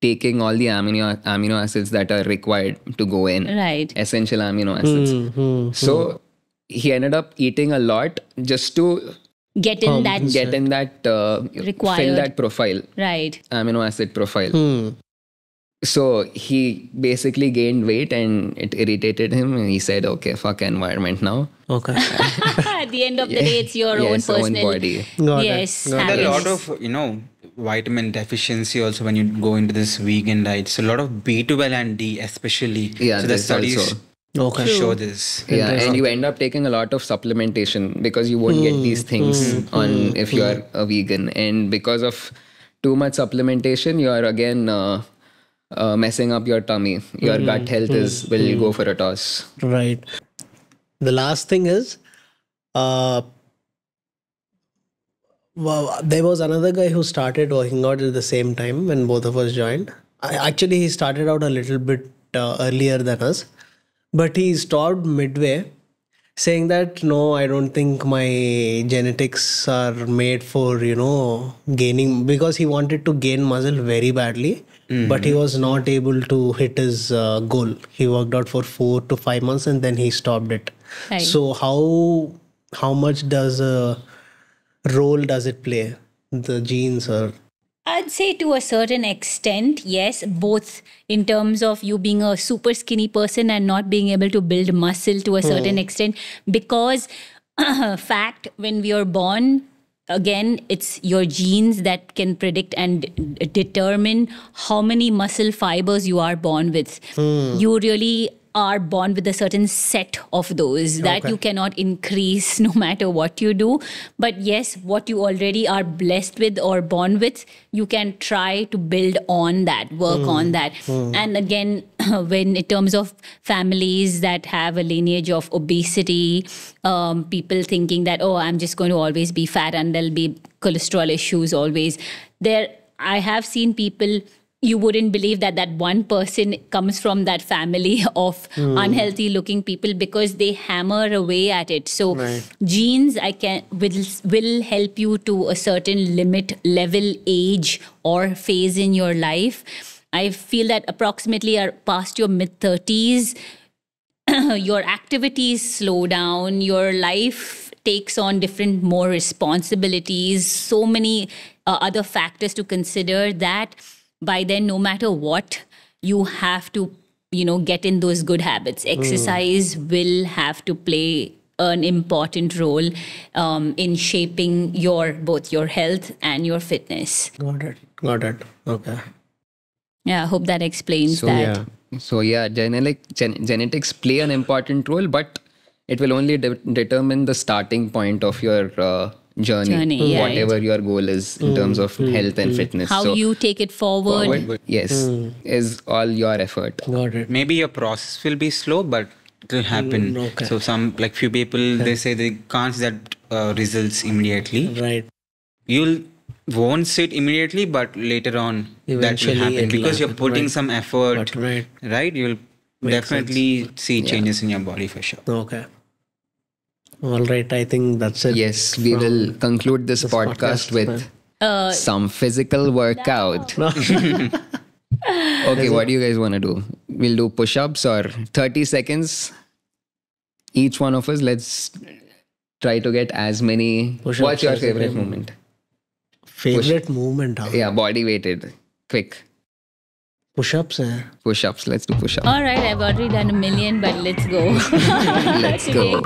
taking all the amino acids that are required to go in. Right. Essential amino acids. So he ended up eating a lot just to get in that required, fill that profile. Right. Amino acid profile. So he basically gained weight and it irritated him. And he said, okay, fuck environment now. Okay. At the end of the day, it's your own personal body. Yes. There are a lot of, vitamin deficiency also when you go into this vegan diet. So a lot of B12 and D especially. Yeah, so the studies show this. Yeah, and you end up taking a lot of supplementation because you won't get these things if you are a vegan. And because of too much supplementation, you are again messing up your tummy. Your gut health will go for a toss. Right. The last thing is, there was another guy who started working out at the same time when both of us joined. Actually, he started out a little bit earlier than us, but he stopped midway, saying that, no, I don't think my genetics are made for, gaining, because he wanted to gain muscle very badly, but he was not able to hit his goal. He worked out for 4 to 5 months and then he stopped it. Right. So how much role does it play, the genes? Or I'd say to a certain extent, yes, both in terms of you being a super skinny person and not being able to build muscle to a certain extent, because fact, when we are born, again, it's your genes that can predict and determine how many muscle fibers you are born with. You really are born with a certain set of those that you cannot increase no matter what you do. But yes, what you already are blessed with or born with, you can try to build on that, work on that. And again, when in terms of families that have a lineage of obesity, people thinking that, oh, I'm just going to always be fat and there'll be cholesterol issues always. I have seen people, you wouldn't believe that one person comes from that family of unhealthy looking people because they hammer away at it. So genes will help you to a certain limit, level, age or phase in your life. I feel that approximately past your mid-30s, your activities slow down, your life takes on different more responsibilities, so many other factors to consider that by then, no matter what, you have to, get in those good habits. Exercise will have to play an important role in shaping both your health and your fitness. Got it. Okay. Yeah, I hope that explains that. So genetics play an important role, but it will only determine the starting point of your journey, whatever your goal is in terms of health and fitness. How you take it forward. Is all your effort. Got it. Maybe your process will be slow, but it will happen. Okay. So few people, they say they can't see that results immediately. Right. You won't see it immediately, but later on Eventually that will happen because you're putting some effort. Right. You'll definitely see changes in your body for sure. Okay. All right, I think that's it. Yes, we will conclude this podcast with some physical workout. Okay, what do you guys want to do? We'll do push-ups or 30 seconds. Each one of us, let's try to get as many. Push-ups. What's your favorite movement? Favorite movement? Huh? Yeah, body weighted. Quick. Push-ups? Push-ups. Let's do push-ups. All right, I've already done 1 million, but let's go. Let's go.